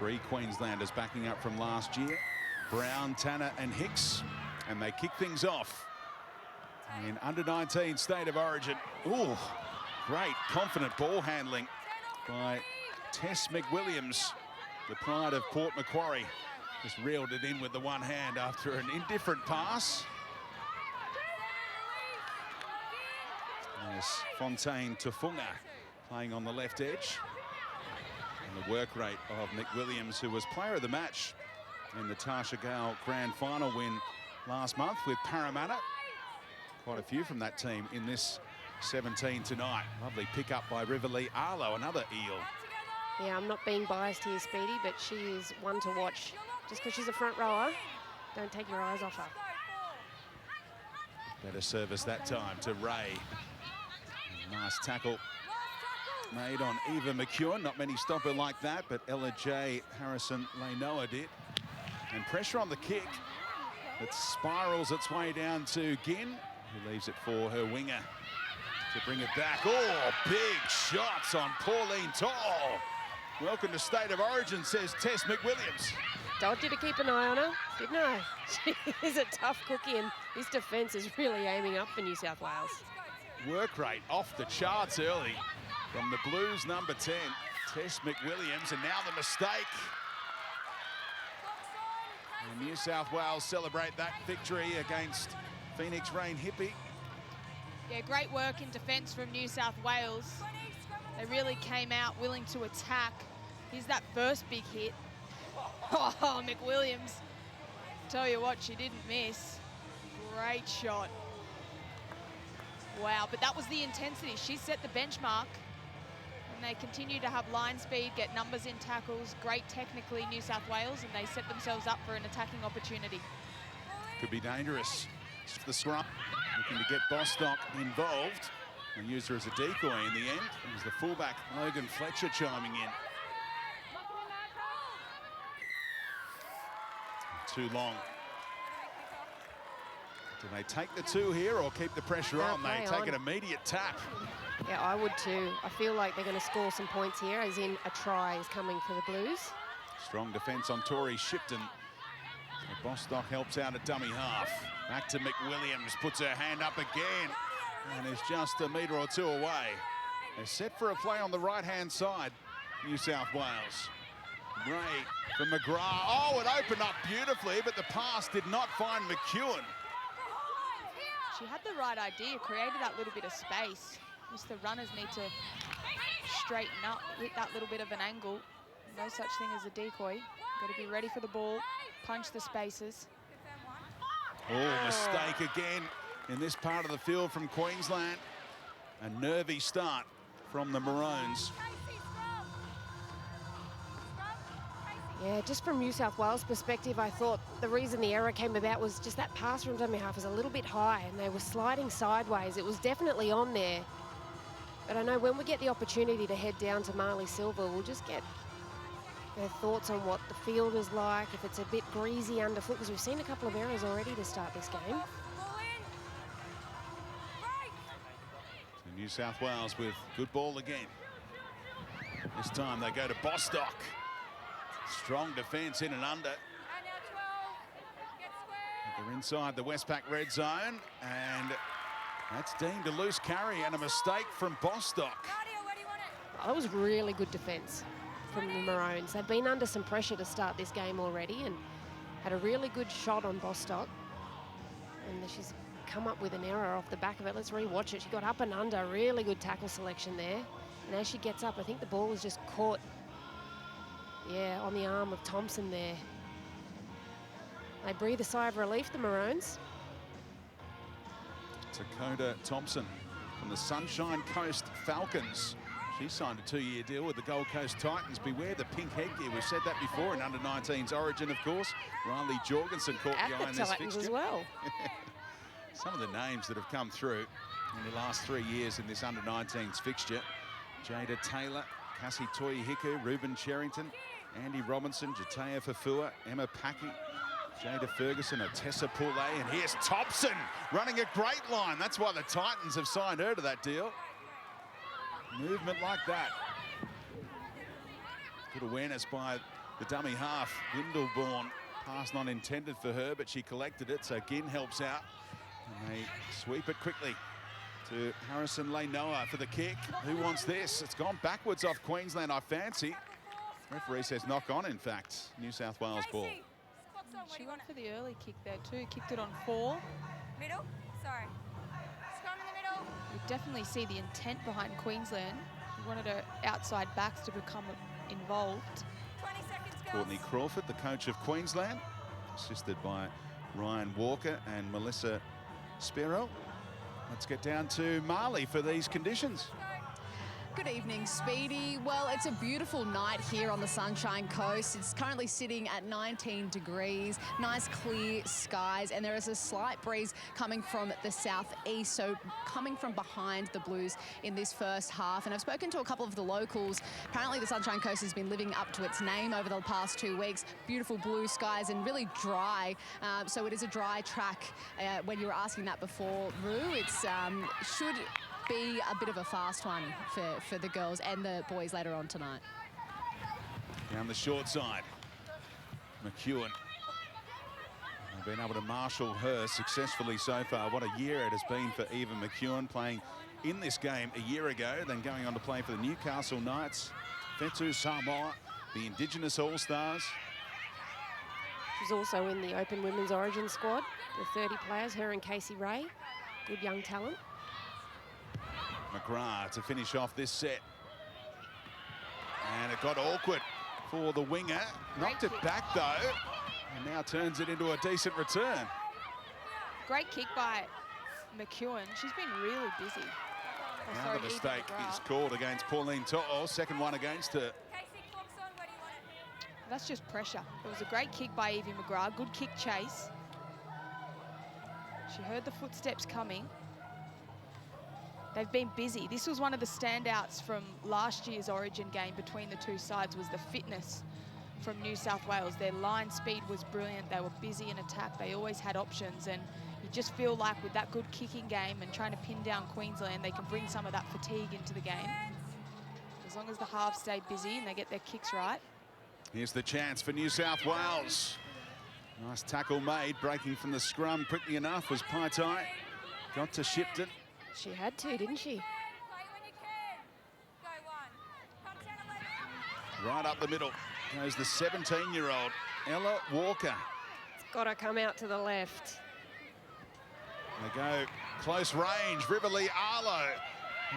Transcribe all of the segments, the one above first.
3 Queenslanders backing up from last year. Brown, Tanner and Hicks. And they kick things off in under-19 State of Origin. Ooh, great confident ball handling by Tess McWilliams, the pride of Port Macquarie. Just reeled it in with the one hand after an indifferent pass. There's Fontaine Tufunga playing on the left edge. And the work rate of McWilliams, who was player of the match in the Tasha Gale grand final win last month with Parramatta. Quite a few from that team in this 17 tonight. Lovely pick up by Riverlea Arlo, another eel. Yeah, I'm not being biased here, Speedy, but she is one to watch. Just because she's a front rower, don't take your eyes off her. Better service that time to Ray. Nice tackle made on Eva McEwen. Not many stop her like that, but Ella J. Harrison-Leinoa did. And pressure on the kick. It spirals its way down to Ginn, who leaves it for her winger to bring it back. Oh, big shots on Pauline Tall. Welcome to State of Origin, says Tess McWilliams. Told you to keep an eye on her, didn't I? She is a tough cookie, and this defence is really aiming up for New South Wales. Work rate off the charts early from the Blues number 10, Tess McWilliams, and now the mistake. And New South Wales celebrate that victory against Phoenix Rain Hippie. Yeah, great work in defence from New South Wales. They really came out willing to attack. Here's that first big hit. Oh, McWilliams. Tell you what, she didn't miss. Great shot. Wow, but that was the intensity. She set the benchmark. And they continue to have line speed, get numbers in tackles. Great technically, New South Wales, and they set themselves up for an attacking opportunity. Could be dangerous. It's the scrum looking to get Bostock involved and use her as a decoy in the end. It was the fullback, Logan Fletcher, chiming in. Too long. Do they take the 2 here or keep the pressure on? They take an immediate tap. Yeah, I would too. I feel like they're going to score some points here, as in a try is coming for the Blues. Strong defence on Tori Shipton. So Bostock helps out at dummy half. Back to McWilliams, puts her hand up again and is just a metre or 2 away. They're set for a play on the right-hand side, New South Wales. Ray for McGrath. Oh, it opened up beautifully, but the pass did not find McEwen. She had the right idea, created that little bit of space. Just the runners need to straighten up, hit that little bit of an angle. No such thing as a decoy. Got to be ready for the ball, punch the spaces. Oh, mistake again in this part of the field from Queensland. A nervy start from the Maroons. Yeah, just from New South Wales' perspective, I thought the reason the error came about was just that pass from dummy half was a little bit high and they were sliding sideways. It was definitely on there. But I know when we get the opportunity to head down to Marley Silver, we'll just get their thoughts on what the field is like, if it's a bit greasy underfoot, because we've seen a couple of errors already to start this game. So New South Wales with good ball again. This time they go to Bostock. Strong defence in and under. They're inside the Westpac red zone, and that's deemed a loose carry and a mistake from Bostock. That was really good defence from the Maroons. They've been under some pressure to start this game already and had a really good shot on Bostock. And she's come up with an error off the back of it. Let's re-watch it. She got up and under, really good tackle selection there. And as she gets up, I think the ball was just caught, yeah, on the arm of Thompson there. They breathe a sigh of relief, the Maroons. Dakota Thompson from the Sunshine Coast Falcons. She signed a 2-year deal with the Gold Coast Titans. Beware the pink headgear. We've said that before in Under-19s Origin, of course. Riley Jorgensen caught the eye in this Titans fixture. as well. Some of the names that have come through in the last 3 years in this Under-19s fixture. Jada Taylor, Cassie Toyi-Hiku, Ruben Cherrington, Andy Robinson, Jatea Fafua, Emma Packy, Jada Ferguson, Otessa Poulet, and here's Thompson running a great line. That's why the Titans have signed her to that deal. Movement like that. Good awareness by the dummy half. Windleborn, pass not intended for her, but she collected it, so Ginn helps out. And they sweep it quickly to Harrison Leinoa for the kick. Who wants this? It's gone backwards off Queensland, I fancy. Referee says knock on, in fact. New South Wales ball. She went for the early kick there too, kicked it on 4. Middle, sorry. Scrum in the middle. You definitely see the intent behind Queensland. She wanted her outside backs to become involved. 20 seconds, girls. Courtney Crawford, the coach of Queensland, assisted by Ryan Walker and Melissa Spiro. Let's get down to Marley for these conditions. Good evening, Speedy. Well, it's a beautiful night here on the Sunshine Coast. It's currently sitting at 19 degrees, nice clear skies, and there is a slight breeze coming from the southeast, so coming from behind the Blues in this first half. And I've spoken to a couple of the locals. Apparently the Sunshine Coast has been living up to its name over the past 2 weeks. Beautiful blue skies and really dry. So it is a dry track. When you were asking that before, Roo, it's should be a bit of a fast one for the girls and the boys later on tonight. Down the short side, McEwen. They've been able to marshal her successfully so far. What a year it has been for Eva McEwen, playing in this game a year ago, then going on to play for the Newcastle Knights, Fetu Samoa, the Indigenous All-Stars. She's also in the Open Women's Origin squad. The 30 players, her and Casey Ray, good young talent. McGrath to finish off this set. And it got awkward for the winger. Knocked it back though, and now turns it into a decent return. Great kick by McEwen. She's been really busy. Oh, Now sorry, the Eva mistake McGrath. is called against Pauline To'o. Second one against her. Casey, clock's on. Where do you want it? That's just pressure. It was a great kick by Evie McGrath. Good kick chase. She heard the footsteps coming. They've been busy. This was one of the standouts from last year's Origin game between the two sides, was the fitness from New South Wales. Their line speed was brilliant. They were busy in attack. They always had options, and you just feel like with that good kicking game and trying to pin down Queensland, they can bring some of that fatigue into the game. As long as the halves stay busy and they get their kicks right. Here's the chance for New South Wales. Nice tackle made, breaking from the scrum quickly enough was Paitai. Got to Shipton. She had to, didn't she? Play when you can. Go one. Come 10, 11. Right up the middle goes the 17-year-old Ella Walker. It's got to come out to the left. They go close range, Riverley Arlo.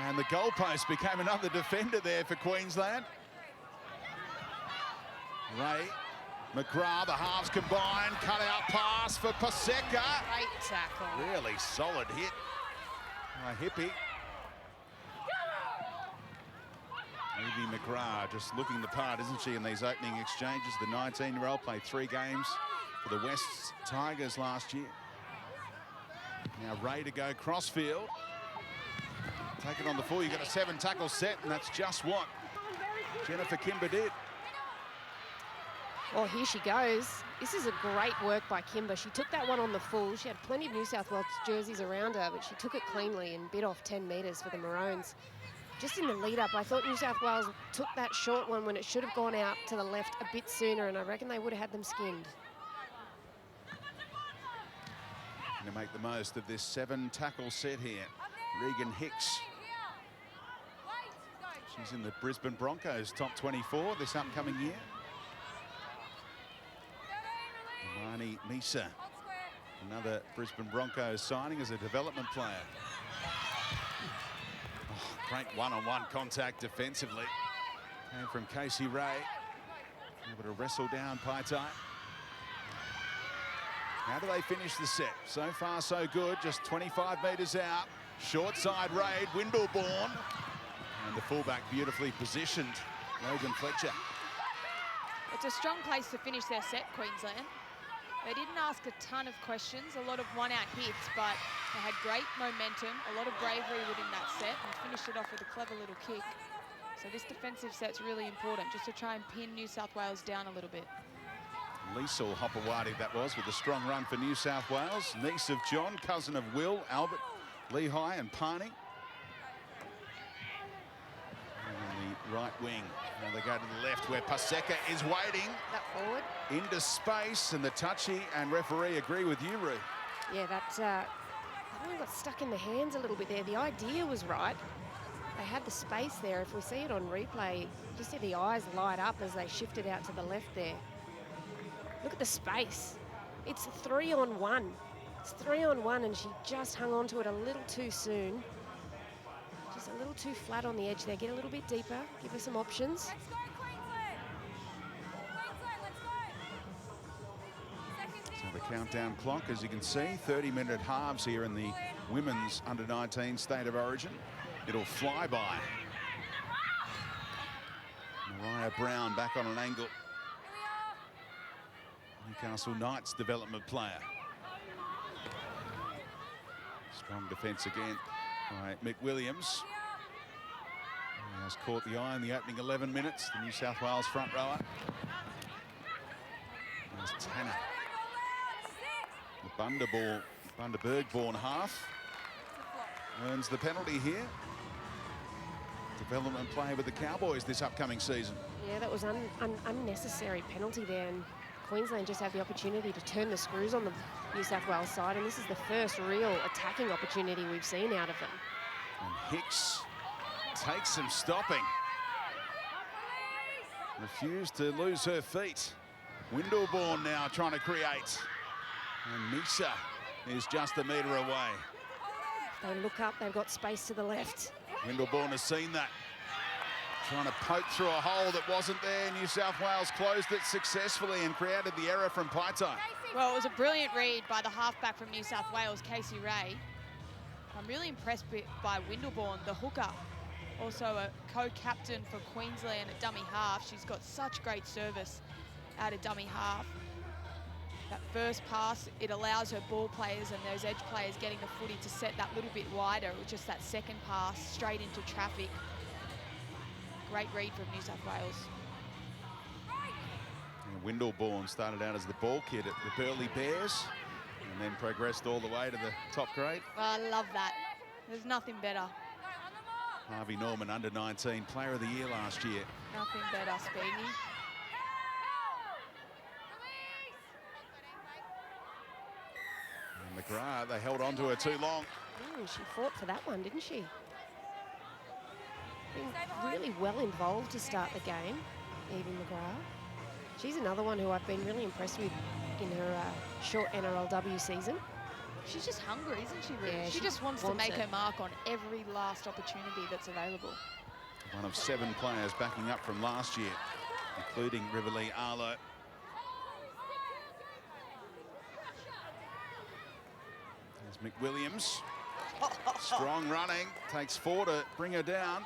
And the goalpost became another defender there for Queensland. Ray, McGrath, the halves combined, cut out pass for Paseka. Great tackle. Really solid hit by Hippie. Evie McGrath just looking the part, isn't she, in these opening exchanges? The 19-year-old played 3 games for the West Tigers last year. Now Ray to go crossfield. Take it on the full. You got a 7-tackle set, and that's just what Jennifer Kimber did. Well, here she goes. This is a great work by Kimber. She took that one on the full. She had plenty of New South Wales jerseys around her, but she took it cleanly and bit off 10 metres for the Maroons. Just in the lead-up, I thought New South Wales took that short one when it should have gone out to the left a bit sooner, and I reckon they would have had them skinned. Going to make the most of this 7-tackle set here. Regan Hicks. She's in the Brisbane Broncos top 24 this upcoming year. Marnie Misa, another Brisbane Broncos signing as a development player. Oh, great one-on-one contact defensively. Came from Casey Ray. Able to wrestle down Paitai. How do they finish the set? So far, so good. Just 25 metres out. Short side raid, Windleborn. And the fullback beautifully positioned, Logan Fletcher. It's a strong place to finish their set, Queensland. They didn't ask a ton of questions, a lot of one-out hits, but they had great momentum, a lot of bravery within that set, and finished it off with a clever little kick. So this defensive set's really important, just to try and pin New South Wales down a little bit. Liesl Hopewadi that was, with a strong run for New South Wales. Niece of John, cousin of Will, Albert, Lehigh and Parney. And in the right wing. Now they go to the left where Paseka is waiting. That forward. Into space, and the touchy and referee agree with you, Roo. Yeah, that one got stuck in the hands a little bit there. The idea was right. They had the space there. If we see it on replay, you see the eyes light up as they shifted out to the left there. Look at the space. It's 3-on-1. It's 3-on-1, and she just hung on to it a little too soon. Just a little too flat on the edge there. Get a little bit deeper. Give her some options. Let's go, Queensland. Queensland, let's go. So the countdown clock, as you can see, 30-minute halves here in the women's under-19 State of Origin. It'll fly by. Mariah Brown back on an angle. Newcastle Knights development player. Strong defence again by Mick Williams. He has caught the eye in the opening 11 minutes, the New South Wales front rower. There's Tanner. The Bundaberg-born half earns the penalty here. Development player with the Cowboys this upcoming season. Yeah, that was unnecessary penalty there, and Queensland just had the opportunity to turn the screws on the New South Wales side, and this is the first real attacking opportunity we've seen out of them. And Hicks takes some stopping. Refused to lose her feet. Windleborn now trying to create. And Misa is just a metre away. They look up, they've got space to the left. Windleborn has seen that. Trying to poke through a hole that wasn't there. New South Wales closed it successfully and created the error from Paitai. Well, it was a brilliant read by the halfback from New South Wales, Casey Ray. I'm really impressed by Windleborn, the hooker. Also a co-captain for Queensland at dummy half. She's got such great service out of dummy half. That first pass, it allows her ball players and those edge players getting the footy to set that little bit wider, with just that second pass straight into traffic. Great read from New South Wales. And Windleborn started out as the ball kid at the Burleigh Bears and then progressed all the way to the top grade. Well, I love that. There's nothing better. Harvey Norman, under-19 player of the year last year. Nothing better, Speedy. And McGrath, they held on to her too long. She fought for that one, didn't she? Been really well involved to start the game, Evie McGrath. She's another one who I've been really impressed with in her short NRLW season. She's just hungry, isn't she, really? Yeah, she just wants to make it. her mark on every last opportunity that's available. One of 7 players backing up from last year, including Riverlea Arlo. There's McWilliams. Strong running, takes 4 to bring her down.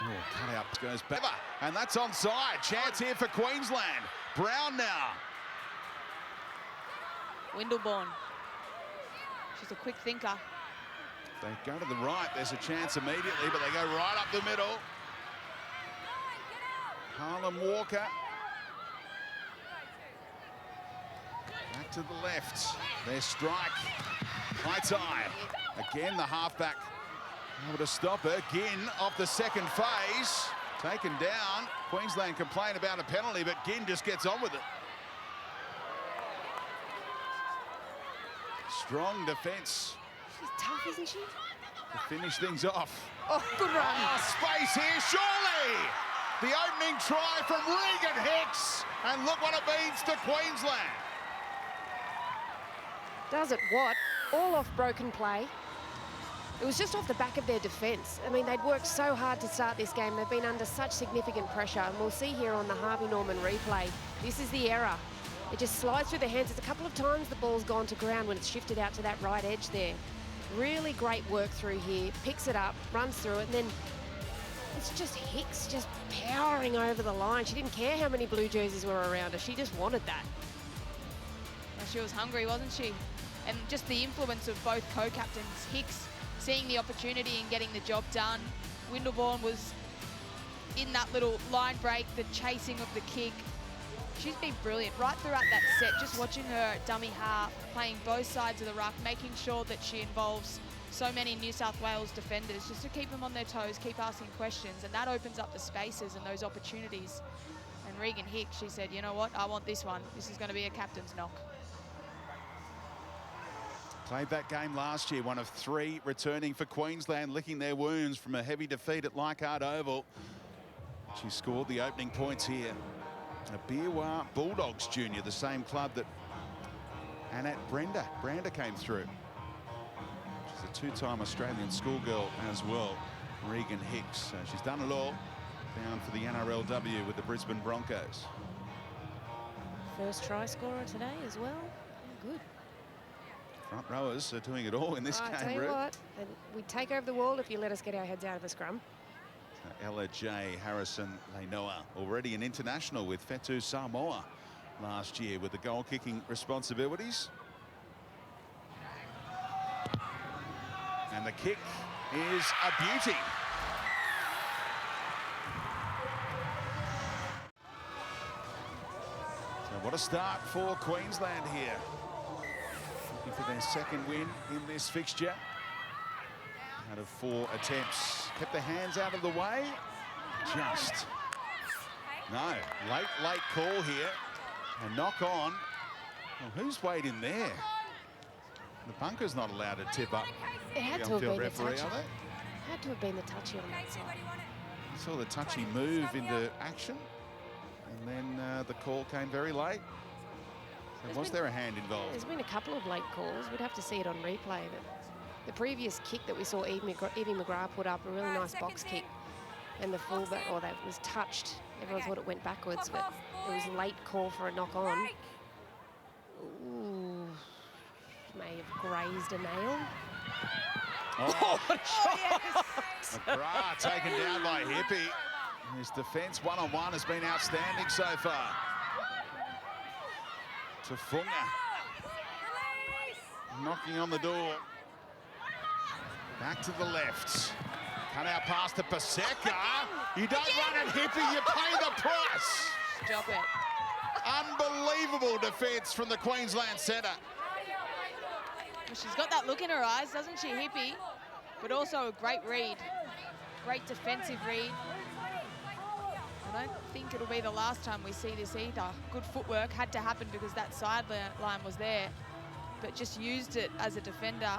Oh, cut out, goes back. And that's onside. Chance here for Queensland. Brown now. Windleborn. She's a quick thinker. They go to the right, there's a chance immediately, but they go right up the middle. Harlem Walker. Back to the left. Their strike. Paitai. Again, the halfback able to stop her. Ginn off the second phase. Taken down. Queensland complain about a penalty, but Ginn just gets on with it. Strong defence She's tough, isn't she? to finish things off. Oh, good run. Space here, surely! The opening try from Regan Hicks. And look what it means to Queensland. Does it what? All off broken play. It was just off the back of their defence. I mean, they'd worked so hard to start this game. They've been under such significant pressure. And we'll see here on the Harvey Norman replay, this is the error. It just slides through their hands. It's a couple of times the ball's gone to ground when it's shifted out to that right edge there. Really great work through here. Picks it up, runs through it, and then it's just Hicks just powering over the line. She didn't care how many blue jerseys were around her. She just wanted that. Well, she was hungry, wasn't she? And just the influence of both co-captains. Hicks seeing the opportunity and getting the job done. Windleborn was in that little line break, the chasing of the kick. She's been brilliant right throughout that set, just watching her dummy half, playing both sides of the ruck, making sure that she involves so many New South Wales defenders just to keep them on their toes, keep asking questions, and that opens up the spaces and those opportunities. And Regan Hicks, she said, you know what, I want this one. This is going to be a captain's knock. Played that game last year, one of 3 returning for Queensland, licking their wounds from a heavy defeat at Leichhardt Oval. She scored the opening points here. A Biwa Bulldogs junior, the same club that Annette Brander came through. She's a 2-time Australian schoolgirl as well, Regan Hicks. She's done it all, bound for the NRLW with the Brisbane Broncos. First try scorer today as well. Good. Front rowers are doing it all in this I game, tell you Ruth. what, we take over the world if you let us get our heads out of a scrum. Ella J. Harrison Leinoa, already an international with Fetu Samoa last year with the goal-kicking responsibilities. And the kick is a beauty. So what a start for Queensland here. Looking for their second win in this fixture. Out of 4 attempts. Kept their hands out of the way. Just. No. Late call here. A knock on. Well, who's waiting there? The bunker's not allowed to tip up. It had The to have been on-field the referee, touchy. are they? Had to have been the touchy on that side. You saw the touchy move into action. And then the call came very late. So was there a hand involved? There's been a couple of late calls. We'd have to see it on replay. But the previous kick that we saw Evie McGrath put up, a really nice box kick, and the fullback, or that was touched. Everyone thought it went backwards, but it was a late call for a knock on. Ooh, may have grazed a nail. Oh, McGrath taken down by Hippie. His defence one-on-one has been outstanding so far. Tafunga knocking on the door. Back to the left. Cut out pass to Paseka. You don't run at Hippie, you pay the price. Stop it. Unbelievable defence from the Queensland centre. Well, she's got that look in her eyes, doesn't she, Hippie? But also a great read. Great defensive read. I don't think it'll be the last time we see this either. Good footwork had to happen because that sideline was there, but just used it as a defender.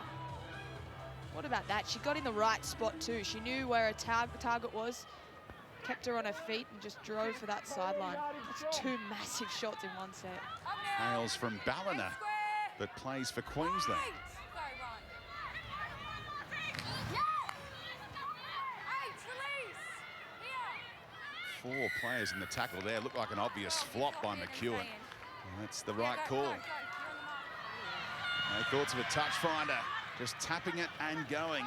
What about that? She got in the right spot too. She knew where a target was, kept her on her feet and just drove for that sideline. That's 2 massive shots in one set. Hails from Ballina, but plays for Queensland. 4 players in the tackle there. Looked like an obvious flop by McEwen. And that's the right call. No thoughts of a touch finder. Just tapping it and going.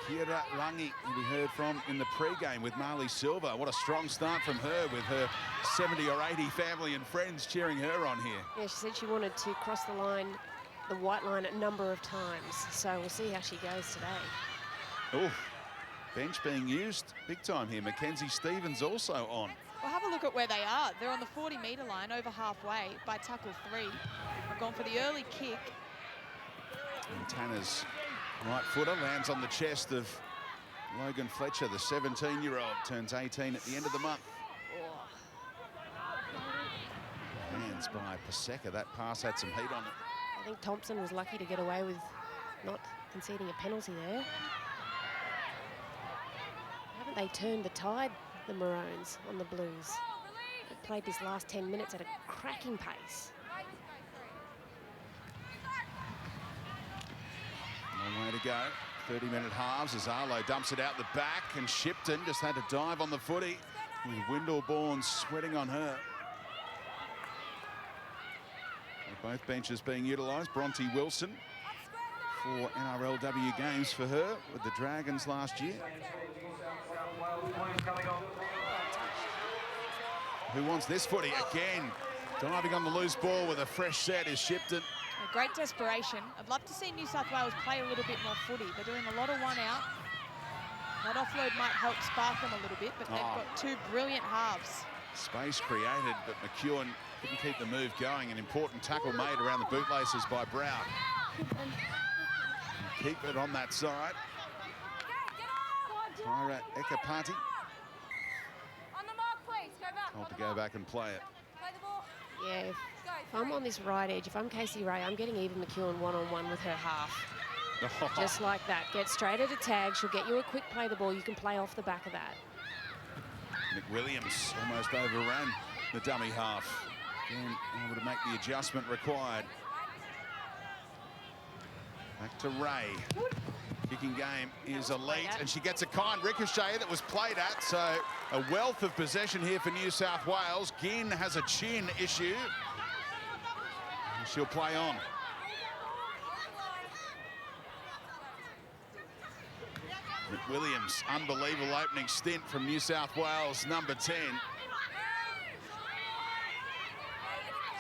Kira Langi, who we heard from in the pre-game with Marley Silva. What a strong start from her with her 70 or 80 family and friends cheering her on here. Yeah, she said she wanted to cross the line, the white line, a number of times. So we'll see how she goes today. Oh, bench being used big time here. Mackenzie Stevens also on. Well, have a look at where they are. They're on the 40-metre line, over halfway by tackle 3. They've gone for the early kick. And Tanner's right footer lands on the chest of Logan Fletcher, the 17-year-old, turns 18 at the end of the month. Hands by Paseka. That pass had some heat on it. I think Thompson was lucky to get away with not conceding a penalty there. Haven't they turned the tide, the Maroons, on the Blues? They've played this last 10 minutes at a cracking pace. Long way to go. 30-minute halves as Arlo dumps it out the back, and Shipton just had to dive on the footy with Windleborn sweating on her. Both benches being utilised. Bronte Wilson, 4 NRLW games for her with the Dragons last year. Who wants this footy? Again, diving on the loose ball with a fresh set is Shipton. A great desperation. I'd love to see New South Wales play a little bit more footy. They're doing a lot of one out. That offload might help spark them a little bit, but they've got 2 brilliant halves. Space created, but McEwen couldn't keep the move going. An important tackle made around the bootlaces by Brown. And keep it on that side. Tyra Ekapati On the mark, please. Go back. told to go back and play it. Play the ball. Yeah, if I'm on this right edge, if I'm Casey Ray, I'm getting Eva McEwen one-on-one with her half. Just like that. Get straight at a tag. She'll get you a quick play the ball. You can play off the back of that. McWilliams almost overran the dummy half. Again, able to make the adjustment required. Back to Ray. Kicking game is elite, and she gets a kind ricochet that was played at, so a wealth of possession here for New South Wales. Ginn has a chin issue. And she'll play on. McWilliams, unbelievable opening stint from New South Wales, number 10.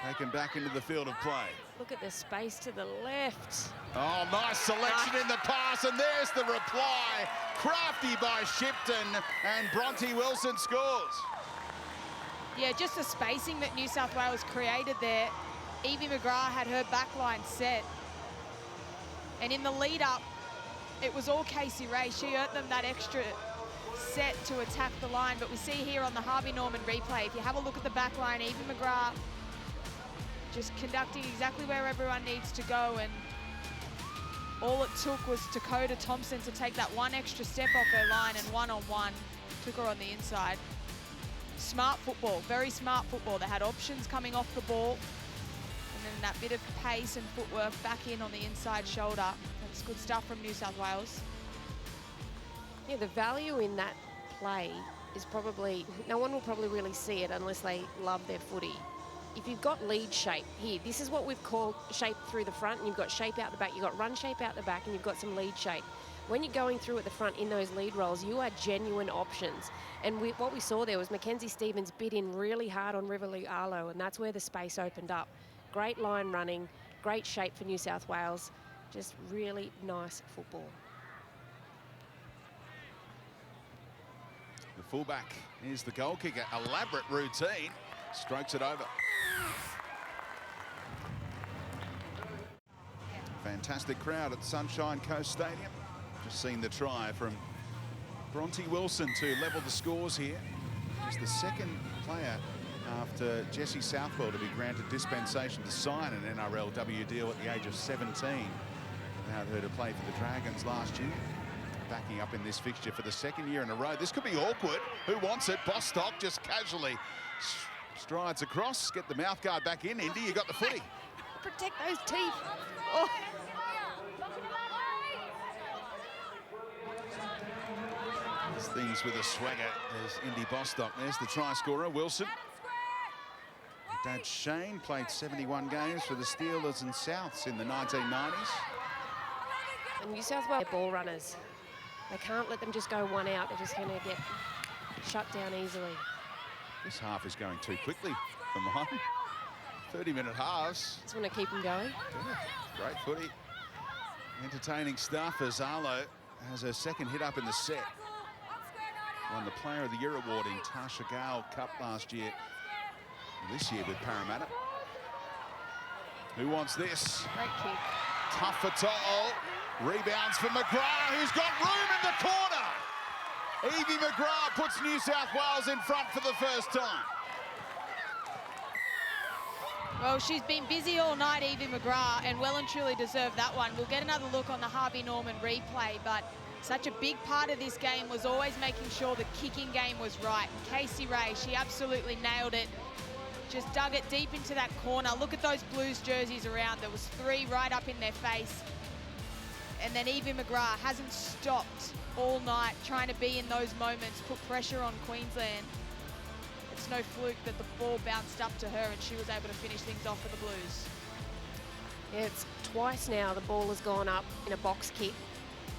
Taken back into the field of play. Look at the space to the left. Oh, nice selection in the pass, and there's the reply. Crafty by Shipton, and Bronte Wilson scores. Yeah, just the spacing that New South Wales created there. Evie McGrath had her back line set. And in the lead up, it was all Casey Ray. She earned them that extra set to attack the line. But we see here on the Harvey Norman replay, if you have a look at the back line, Evie McGrath just conducting exactly where everyone needs to go. And all it took was Dakota Thompson to take that one extra step off her line, and one-on-one took her on the inside. Smart football, very smart football. They had options coming off the ball, and then that bit of pace and footwork back in on the inside shoulder. That's good stuff from New South Wales. Yeah, the value in that play is probably, no one will probably really see it unless they love their footy. If you've got lead shape here, this is what we've called shape through the front, and you've got shape out the back, you've got run shape out the back, and you've got some lead shape. When you're going through at the front in those lead rolls, you are genuine options. And what we saw there was Mackenzie Stevens bit in really hard on Riverlea Arlo, and that's where the space opened up. Great line running, great shape for New South Wales, just really nice football. The fullback is the goal kicker. Elaborate routine. Strokes it over. Fantastic crowd at Sunshine Coast Stadium. Just seen the try from Bronte Wilson to level the scores here. She's the second player after Jessie Southwell to be granted dispensation to sign an NRLW deal at the age of 17. Allowed her to play for the Dragons last year. Backing up in this fixture for the second year in a row. This could be awkward. Who wants it? Bostock just casually strides across. Get the mouth guard back in. Indy, you got the footy. Protect those teeth. Oh. There's things with a swagger. There's Indy Bostock. There's the try scorer, Wilson. Dad Shane played 71 games for the Steelers and Souths in the 1990s. And New South Wales ball runners. They can't let them just go one out. They're just going to get shut down easily. This half is going too quickly for mine. 30-minute halves. Just want to keep them going. Yeah, great footy. Entertaining stuff as Arlo has her second hit up in the set. Won the Player of the Year award in Tasha Gale Cup last year. This year with Parramatta. Who wants this? Great kick. Tough for To'o. Rebounds for McGrath, who's got room in the corner. Evie McGrath puts New South Wales in front for the first time. Well, she's been busy all night, Evie McGrath, and well and truly deserved that one. We'll get another look on the Harvey Norman replay, but such a big part of this game was always making sure the kicking game was right. And Casey Ray, she absolutely nailed it. Just dug it deep into that corner. Look at those Blues jerseys around. There was 3 right up in their face. And then Evie McGrath hasn't stopped all night trying to be in those moments, put pressure on Queensland. It's no fluke that the ball bounced up to her and she was able to finish things off for the Blues. Yeah, it's twice now the ball has gone up in a box kick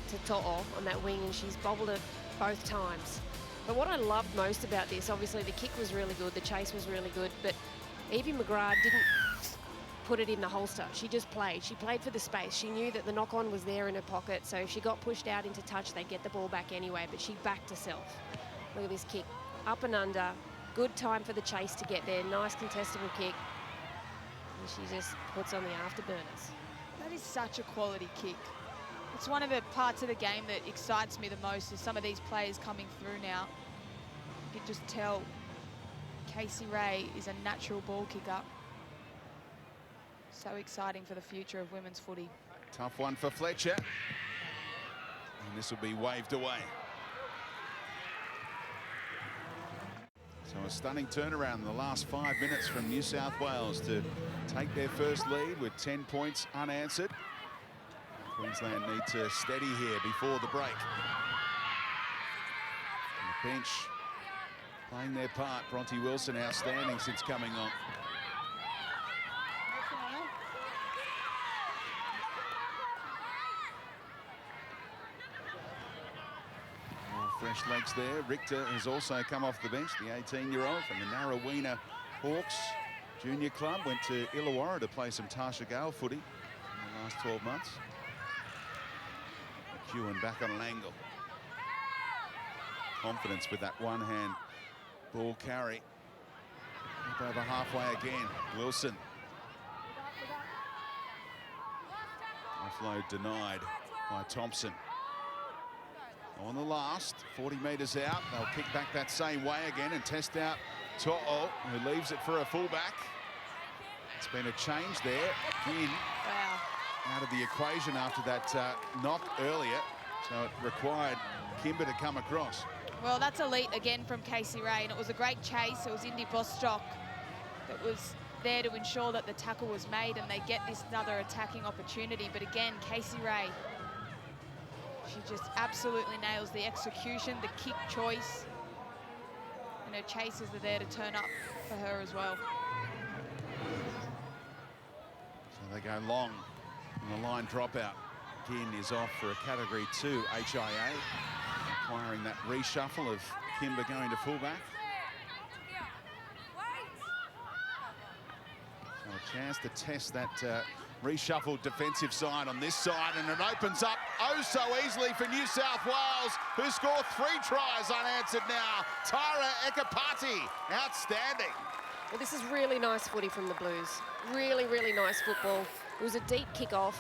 to To'o on that wing, and she's bobbled it both times. But what I loved most about this, obviously the kick was really good, the chase was really good, but Evie McGrath didn't put it in the holster. She just played. She played for the space. She knew that the knock-on was there in her pocket, so if she got pushed out into touch, they'd get the ball back anyway, but she backed herself. Look at this kick. Up and under, Good time for the chase to get there. Nice contestable kick. And she just puts on the afterburners. That is such a quality kick. It's one of the parts of the game that excites me the most is some of these players coming through now. You can just tell Casey Ray is a natural ball kicker. So exciting for the future of women's footy. Tough one for Fletcher. And this will be waved away. So a stunning turnaround in the last 5 minutes from New South Wales to take their first lead with 10 points unanswered. Queensland need to steady here before the break. And the bench playing their part. Bronte Wilson outstanding since coming on. Fresh legs there. Richter has also come off the bench, the 18-year-old from the Narrowena Hawks Junior Club. Went to Illawarra to play some Tarsha Gale footy in the last 12 months. McEwen back on an angle. Confidence with that one-hand ball carry. Up over halfway again. Wilson. Offload denied by Thompson. On the last 40 metres out, they'll kick back that same way again and test out To'o, who leaves it for a fullback. It's been a change there. Ginn out of the equation after that knock earlier, so it required Kimber to come across. Well, that's elite again from Casey Ray, and it was a great chase. It was Indy Bostock that was there to ensure that the tackle was made and they get this another attacking opportunity. But again, Casey Ray, she just absolutely nails the execution, the kick choice, and her chases are there to turn up for her as well. So they go long on the line dropout. Ginn is off for a Category 2 HIA, requiring that reshuffle of Kimber going to fullback. So a chance to test that reshuffled defensive side on this side, and it opens up oh so easily for New South Wales, who score 3 tries unanswered now. Tyra Ekapati, outstanding. Well, this is really nice footy from the Blues. Really, really nice football. It was a deep kick-off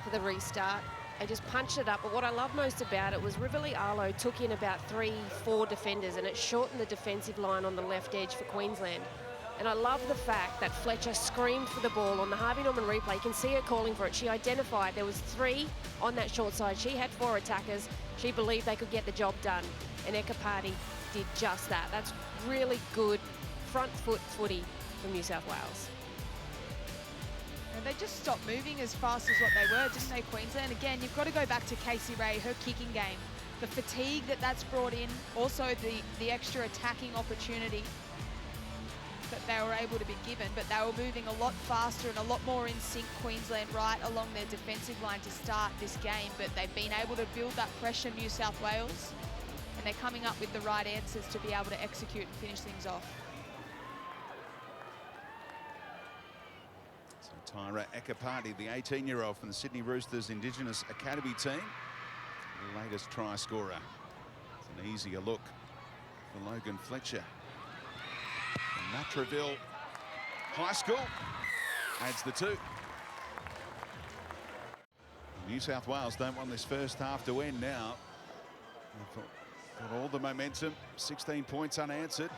for the restart. They just punched it up, but what I love most about it was Rivali Arlo took in about 3-4 defenders, and it shortened the defensive line on the left edge for Queensland. And I love the fact that Fletcher screamed for the ball on the Harvey Norman replay. You can see her calling for it. She identified there was 3 on that short side. She had 4 attackers. She believed they could get the job done. And Ekapati did just that. That's really good front foot footy from New South Wales. And they just stopped moving as fast as what they were, didn't they, Queensland? Again, you've got to go back to Casey Ray, her kicking game. The fatigue that's brought in, also the extra attacking opportunity that they were able to be given, but they were moving a lot faster and a lot more in sync, Queensland, right along their defensive line to start this game, but they've been able to build that pressure, New South Wales, and they're coming up with the right answers to be able to execute and finish things off. So Tyra Ekapati, the 18-year-old from the Sydney Roosters Indigenous Academy team, the latest try scorer. It's an easier look for Logan Fletcher. Matraville High School adds the 2. New South Wales don't want this first half to end now. They've got all the momentum, 16 points unanswered.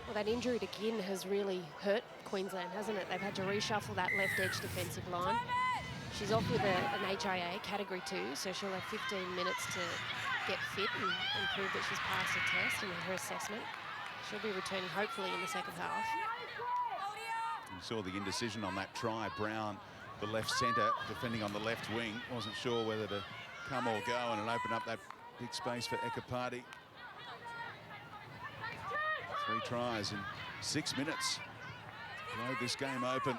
Well, that injury to Ginn has really hurt Queensland, hasn't it? They've had to reshuffle that left edge defensive line. She's off with an HIA, Category 2, so she'll have 15 minutes to get fit and prove that she's passed the test and her assessment. She'll be returning hopefully in the second half. You saw the indecision on that try. Brown, the left centre, defending on the left wing. Wasn't sure whether to come or go, and it opened up that big space for Ekapati. 3 tries in 6 minutes. Blow this game open.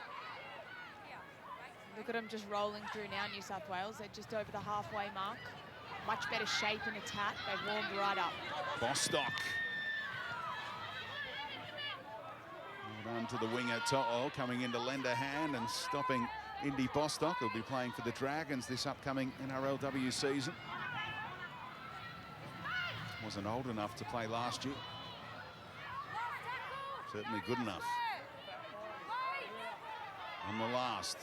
Look at them just rolling through now, New South Wales. They're just over the halfway mark. Much better shape in attack. They've warmed right up. Bostock. Well done to the winger To'o, coming in to lend a hand and stopping Indy Bostock, who'll be playing for the Dragons this upcoming NRLW season. Wasn't old enough to play last year. Certainly good enough. On the last.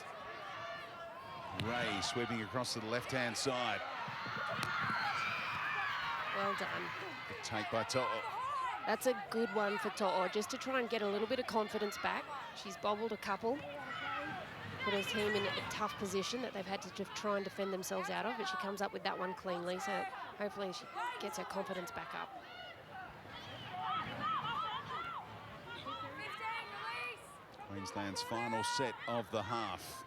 Ray sweeping across to the left-hand side. Well done. Good take by To'o. That's a good one for To'o, just to try and get a little bit of confidence back. She's bobbled a couple. Put her team in a tough position that they've had to try and defend themselves out of, but she comes up with that one cleanly, so hopefully she gets her confidence back up. Queensland's final set of the half.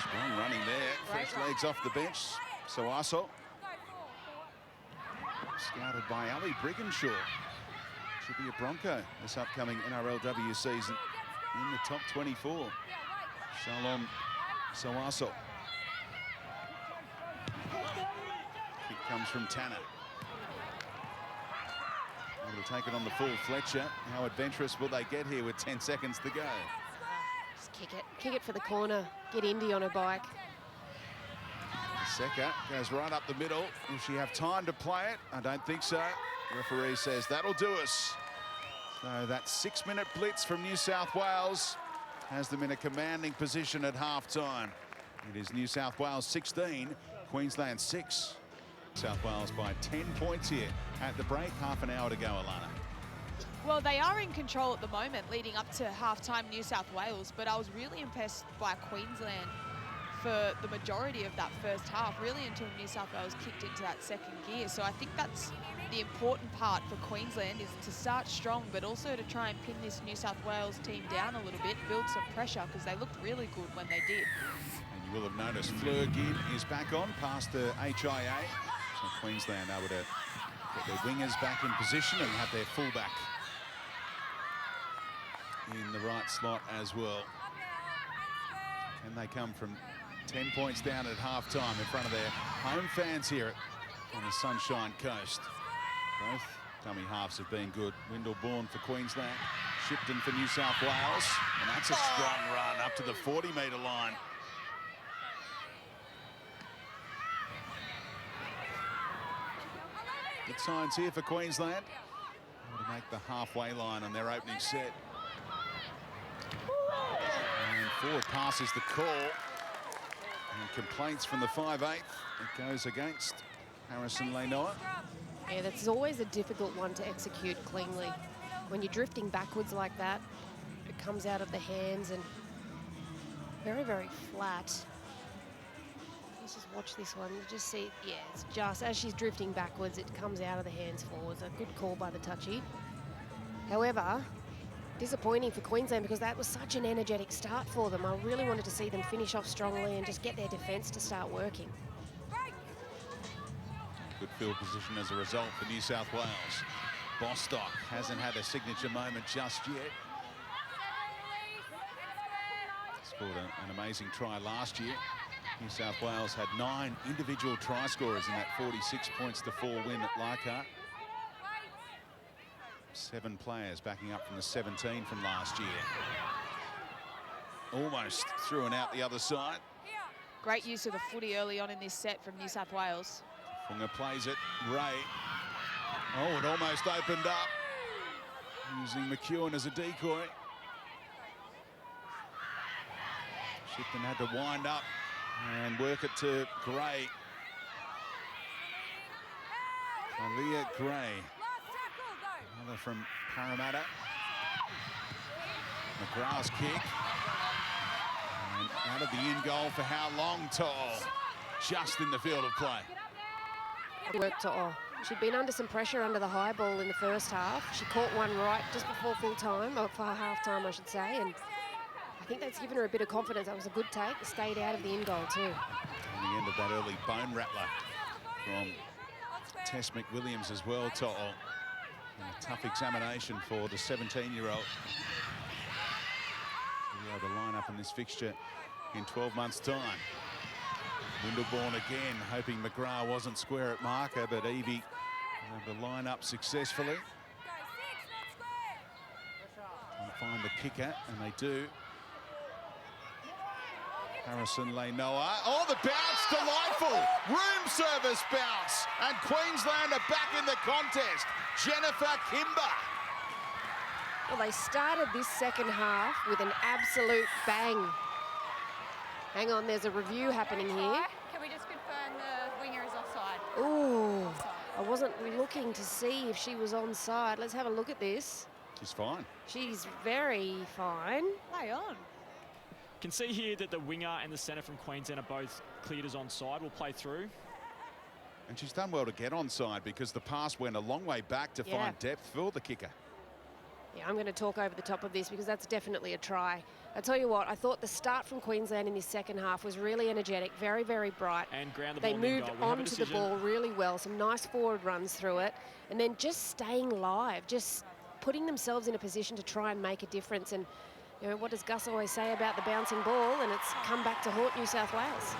Strong running there. Fresh legs off the bench. Soaso. Scouted by Ali Brigginshaw. Should be a Bronco this upcoming NRLW season in the top 24. Shalom Soaso. Kick comes from Tanner. Able to take it on the full. Fletcher. How adventurous will they get here with 10 seconds to go? Just kick it. Kick it for the corner. Get Indy on her bike. Seka goes right up the middle. Will she have time to play it? I don't think so. Referee says that'll do us. So that 6-minute blitz from New South Wales has them in a commanding position at half-time. It is New South Wales 16, Queensland 6. South Wales by 10 points here at the break. Half an hour to go, Alana. Well, they are in control at the moment, leading up to half-time New South Wales, but I was really impressed by Queensland for the majority of that first half, really until New South Wales kicked into that second gear. So I think that's the important part for Queensland, is to start strong, but also to try and pin this New South Wales team down a little bit, build some pressure, because they looked really good when they did. And you will have noticed Fleur Gibb is back on past the HIA. So Queensland able to get their wingers back in position and have their fullback in the right slot as well. Can they come from 10 points down at half-time in front of their home fans here on the Sunshine Coast? Both dummy halves have been good. Windleborn for Queensland, Shipton for New South Wales, and that's a strong run up to the 40-metre line. Good signs here for Queensland. Able to make the halfway line on their opening set. And forward passes the call. And complaints from the 5'8". It goes against Harrison Leinoa. Yeah, that's always a difficult one to execute cleanly. When you're drifting backwards like that, it comes out of the hands and very, very flat. Let's just watch this one. You just see, yeah, it's just as she's drifting backwards, it comes out of the hands forwards. A good call by the touchy. However, disappointing for Queensland because that was such an energetic start for them. I really wanted to see them finish off strongly and just get their defence to start working. Good field position as a result for New South Wales. Bostock hasn't had a signature moment just yet. Scored an amazing try last year. New South Wales had 9 individual try scorers in that 46-4 win at Leichhardt. 7 players backing up from the 17 from last year. Almost through and out the other side. Great use of the footy early on in this set from New South Wales. Funga plays it. Ray. Oh, it almost opened up. Using McEwen as a decoy. Shipton had to wind up and work it to Gray. Alia Gray. Another from Parramatta. McGrath's kick. And out of the in goal for how long, To'o? Just in the field of play. Worked To'o. She'd been under some pressure under the high ball in the first half. She caught one right just before full time, or for half time, I should say, and I think that's given her a bit of confidence. That was a good take. Stayed out of the in goal too. On the end of that early bone rattler from Tess McWilliams as well, To'o. And a tough examination for the 17-year-old. We'll be able to line up in this fixture in 12 months' time. Windleborn again, hoping McGrath wasn't square at marker, but Evie able to line up successfully. And find the kicker, and they do. Harrison Leinoa. Oh, the bounce, delightful. Room service bounce. And Queensland are back in the contest. Jennifer Kimber. Well, they started this second half with an absolute bang. Hang on, there's a review happening here. Can we just confirm the winger is offside? Ooh, I wasn't looking to see if she was onside. Let's have a look at this. She's fine. She's very fine. Play on. Can see here that the winger and the centre from Queensland are both cleared as onside. Will play through. And she's done well to get onside because the pass went a long way back to find depth for the kicker. Yeah, I'm going to talk over the top of this because that's definitely a try. I tell you what, I thought the start from Queensland in this second half was really energetic, very, very bright. And ground the They ball in moved goal. onto the ball really well, some nice forward runs through it, and then just staying live, just putting themselves in a position to try and make a difference. And you know, what does Gus always say about the bouncing ball? And it's come back to haunt New South Wales.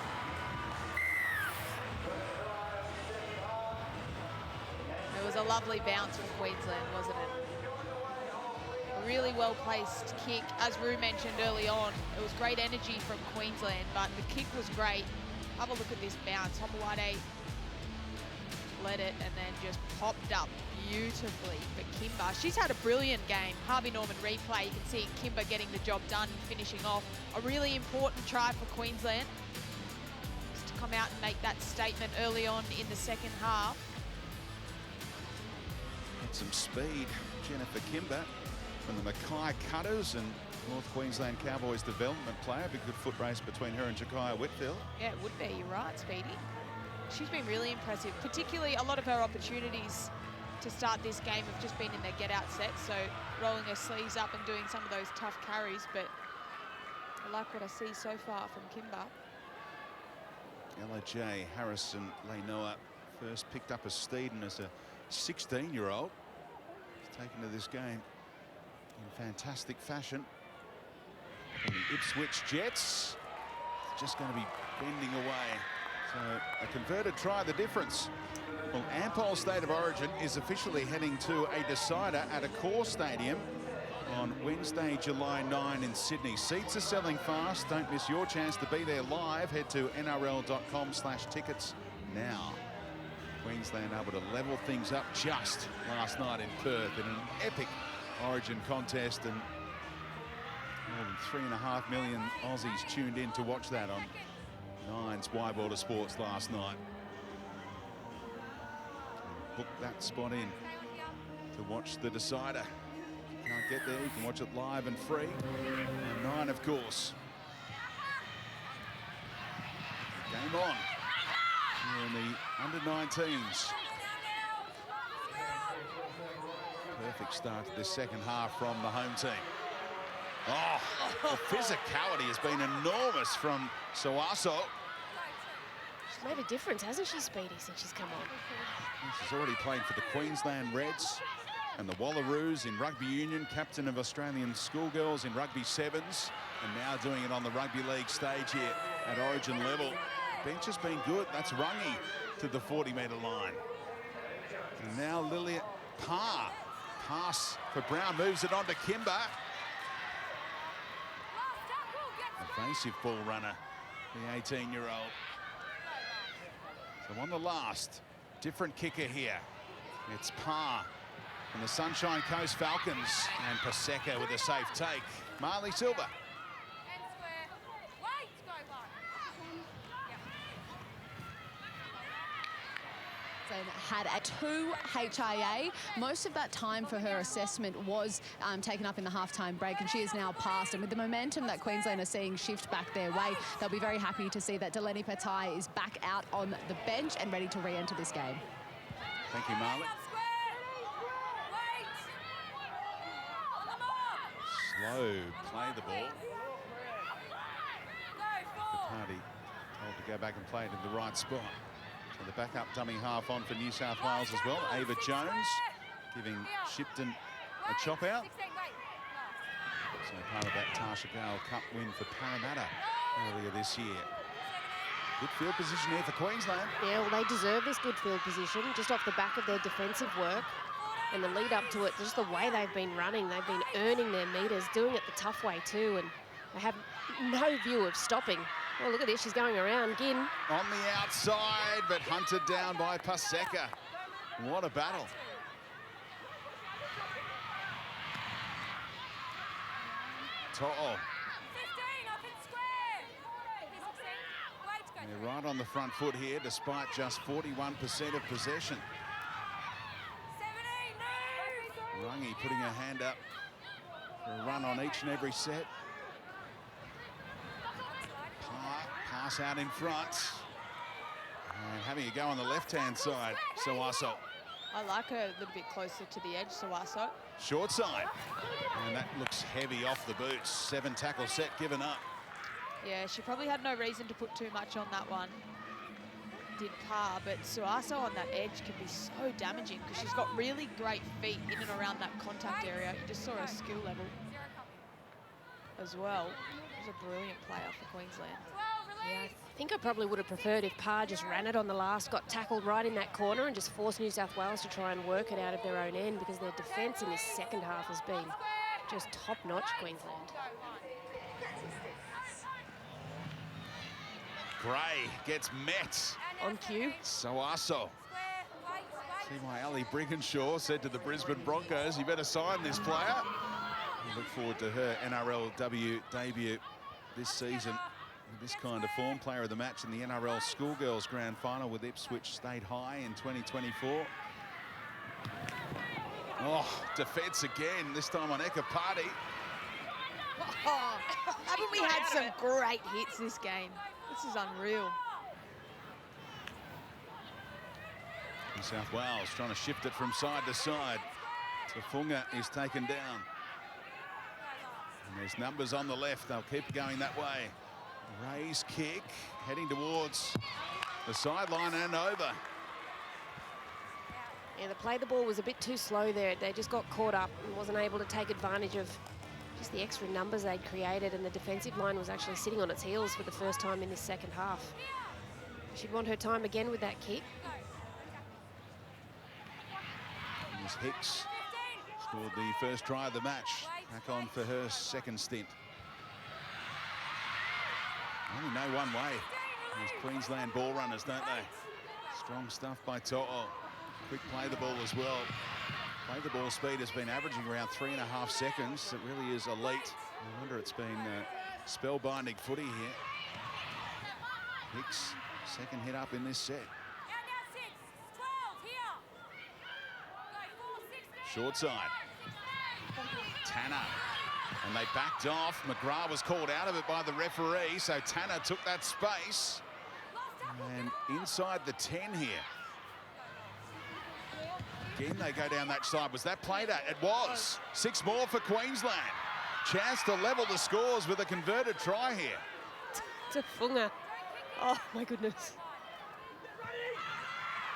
It was a lovely bounce from Queensland, wasn't it? A really well-placed kick. As Rue mentioned early on, it was great energy from Queensland, but the kick was great. Have a look at this bounce. Homawade led it and then just popped up beautifully for Kimber. She's had a brilliant game. Harvey Norman replay, you can see Kimber getting the job done and finishing off. A really important try for Queensland. Just to come out and make that statement early on in the second half. Had some speed, Jennifer Kimber from the Mackay Cutters and North Queensland Cowboys development player. Big good foot race between her and Jakaya Whitfield. Yeah, it would be. You're right, Speedy. She's been really impressive, particularly a lot of her opportunities to start this game have just been in their get-out set, so rolling her sleeves up and doing some of those tough carries, but I like what I see so far from Kimber. Ella J. Harrison Leinoa first picked up a Steeden as a 16-year-old. She's taken to this game in fantastic fashion. And the Ipswich Jets just going to be bending away. So a converted try, the difference. Well, Ampol State of Origin is officially heading to a decider at a core stadium on Wednesday, July 9 in Sydney. Seats are selling fast. Don't miss your chance to be there live. Head to nrl.com/tickets now. Queensland able to level things up just last night in Perth in an epic Origin contest, and more than 3.5 million Aussies tuned in to watch that on Nine's Wywater Sports last night. Book that spot in to watch the decider. Can't get there, you can watch it live and free. And Nine, of course. Game on here in the Under-19s. Perfect start to this second half from the home team. Oh, the physicality has been enormous from Sawaso. She's made a difference, hasn't she, Speedy, since she's come on? She's already played for the Queensland Reds and the Wallaroos in rugby union, captain of Australian schoolgirls in rugby sevens, and now doing it on the rugby league stage here at Origin level. Bench has been good. That's Rungy to the 40-metre line. And now Lilia Parr. Pass for Brown, moves it on to Kimber. Evasive ball runner, the 18-year-old. So on the last, different kicker here. It's Parr from the Sunshine Coast Falcons, and Paseka with a safe take. Marley Silva. Had a 2 HIA. Most of that time for her assessment was taken up in the halftime break, and she is now passed. And with the momentum that Queensland are seeing shift back their way, they'll be very happy to see that Delaney Patai is back out on the bench and ready to re-enter this game. Thank you, Marley. Slow play the ball. The party told to go back and play it in the right spot. So the backup dummy half on for New South Wales as well. Ava Jones giving Shipton a chop out. So part of that Tarsha Gale Cup win for Parramatta earlier this year. Good field position here for Queensland. Yeah, well, they deserve this good field position just off the back of their defensive work and the lead up to it, just the way they've been running. They've been earning their metres, doing it the tough way too, and they have no view of stopping Well, look at this. She's going around. Ginn. On the outside, but hunted down by Paseka. What a battle. To'o. 15, up in square. 16, wait, go. They're right on the front foot here, despite just 41% of possession. 17, no. Rungi putting her hand up for a run on each and every set. Pass out in front. And having a go on the left-hand side, Soaso. I like her a little bit closer to the edge, Soaso. Short side. And that looks heavy off the boots. 7 tackle set given up. Yeah, she probably had no reason to put too much on that one. Did par, but Soaso on that edge can be so damaging because she's got really great feet in and around that contact area. You just saw her skill level as well. She's a brilliant player for Queensland. 12, Yeah, release. I think I probably would have preferred if Parr just ran it on the last, got tackled right in that corner and just forced New South Wales to try and work it out of their own end, because their defence in this second half has been just top-notch, Queensland. Gray gets met. On cue. Soaso. Square, wait. See why Ali Brigginshaw said to the Brisbane Broncos, you better sign this player. We look forward to her NRLW debut this season. This kind of form. Player of the match in the NRL Schoolgirls Grand Final with Ipswich State High in 2024. Oh, defence again, this time on Ekapati. Oh, haven't we had some great hits this game? This is unreal. New South Wales trying to shift it from side to side. Tafunga is taken down. And there's numbers on the left. They'll keep going that way. Ray's kick heading towards the sideline and over. Yeah, the play the ball was a bit too slow there. They just got caught up and wasn't able to take advantage of just the extra numbers they'd created, and the defensive line was actually sitting on its heels for the first time in this second half. She'd want her time again with that kick. As Hicks scored the first try of the match. Back on for her second stint. Only know one way. These Queensland ball runners, don't they? Strong stuff by To'o. Quick play the ball as well. Play the ball speed has been averaging around 3.5 seconds. It really is elite. No wonder it's been spellbinding footy here. Hicks, second hit up in this set. Now 6, 12, here. Go 4, 16. Short side. Tanner. And they backed off. McGrath was called out of it by the referee, so Tanner took that space. And inside the 10 here. Again, they go down that side. Was that played at? It was. 6 more for Queensland. Chance to level the scores with a converted try here. Tafunga. Oh, my goodness.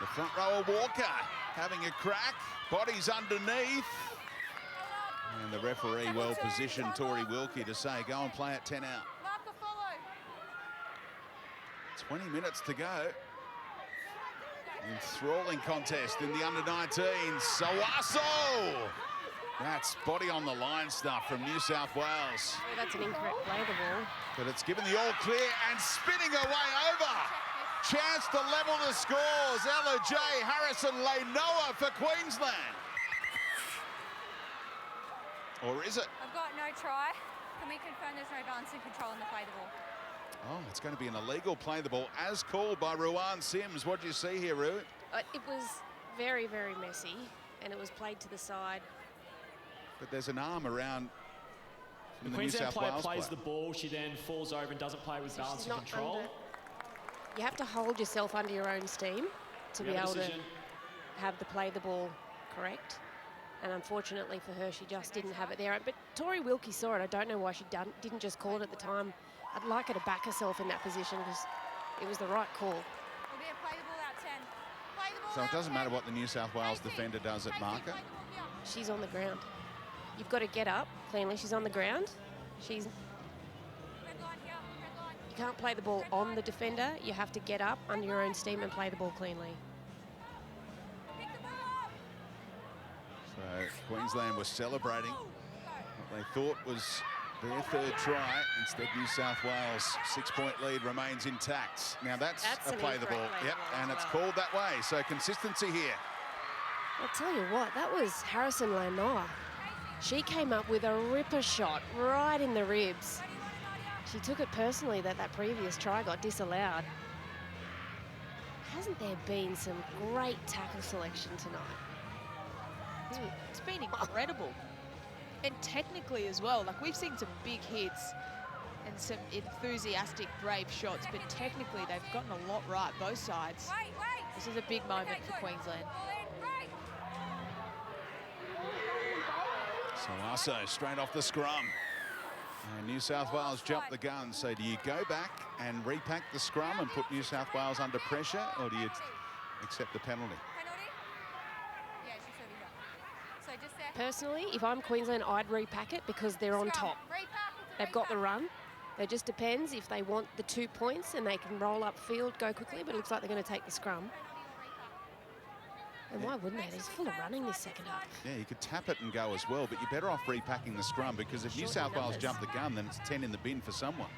The front rower Walker having a crack. Bodies underneath. And the referee well positioned, Tori Wilkie, to say, go and play it 10 out. Marker follow. 20 minutes to go. Enthralling contest in the under-19s. Soaso! That's body on the line stuff from New South Wales. Oh, that's an incorrect play the ball. But it's given the all clear and spinning her way over. Chance to level the scores. Ella J. Harrison Leinoa for Queensland. Or is it? I've got no try. Can we confirm there's no balance and control in the play the ball? Oh, it's going to be an illegal play the ball as called by Ruan Sims. What do you see here, Ru? It was very, very messy, and it was played to the side. But there's an arm around from The the New Queensland South player Wales plays player. the ball, she then falls over and doesn't play with So balance she's and not control. under- You have to hold yourself under your own steam to We be have a able to decision. have the play the ball correct. And unfortunately for her, she just didn't have it there. But Tori Wilkie saw it. I don't know why she didn't just call it at the time. I'd like her to back herself in that position, because it was the right call. It'll be a play the ball out 10. Play the ball So it out doesn't 10. matter what the New South Wales defender does at marker. Play the ball here. She's on the ground. You've got to get up cleanly. She's on the ground. Red line here. Red line. You can't play the ball on the defender. You have to get up under your own steam and play the ball cleanly. Pick the ball up. So Queensland was celebrating what they thought was their third try. Instead, New South Wales' 6-point lead remains intact. Now that's a play the ball. Yep, and it's called that way. So consistency here. I'll tell you what, that was Harrison Lanoa. She came up with a ripper shot right in the ribs. She took it personally that that previous try got disallowed. Hasn't there been some great tackle selection tonight? It's been incredible. And technically as well, like we've seen some big hits and some enthusiastic, brave shots, but technically they've gotten a lot right, both sides. This is a big moment for Queensland. Soaso straight off the scrum. And New South Wales jumped the gun. So do you go back and repack the scrum and put New South Wales under pressure, or do you accept the penalty? Personally, if I'm Queensland, I'd repack it because they're on top. They've got the run. It just depends if they want the 2 points and they can roll up field, go quickly, but it looks like they're going to take the scrum. And why wouldn't they? There's full of running this second half. Yeah, you could tap it and go as well, but you're better off repacking the scrum because if New South Wales jump the gun, then it's 10 in the bin for someone.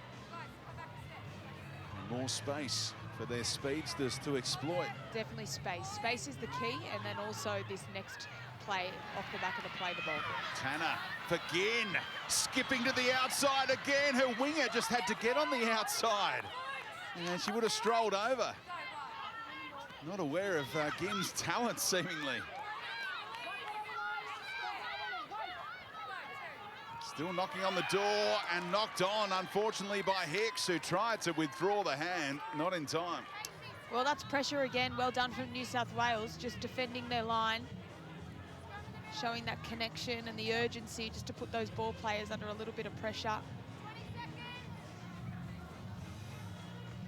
And more space for their speedsters to exploit. Definitely space. Space is the key, and then also this next play off the back of the play the ball. Tanner for Ginn, skipping to the outside again. Her winger just had to get on the outside. And she would have strolled over. Not aware of Ginn's talent, seemingly. Still knocking on the door and knocked on, unfortunately, by Hicks, who tried to withdraw the hand, not in time. Well, that's pressure again. Well done from New South Wales, just defending their line, showing that connection and the urgency just to put those ball players under a little bit of pressure.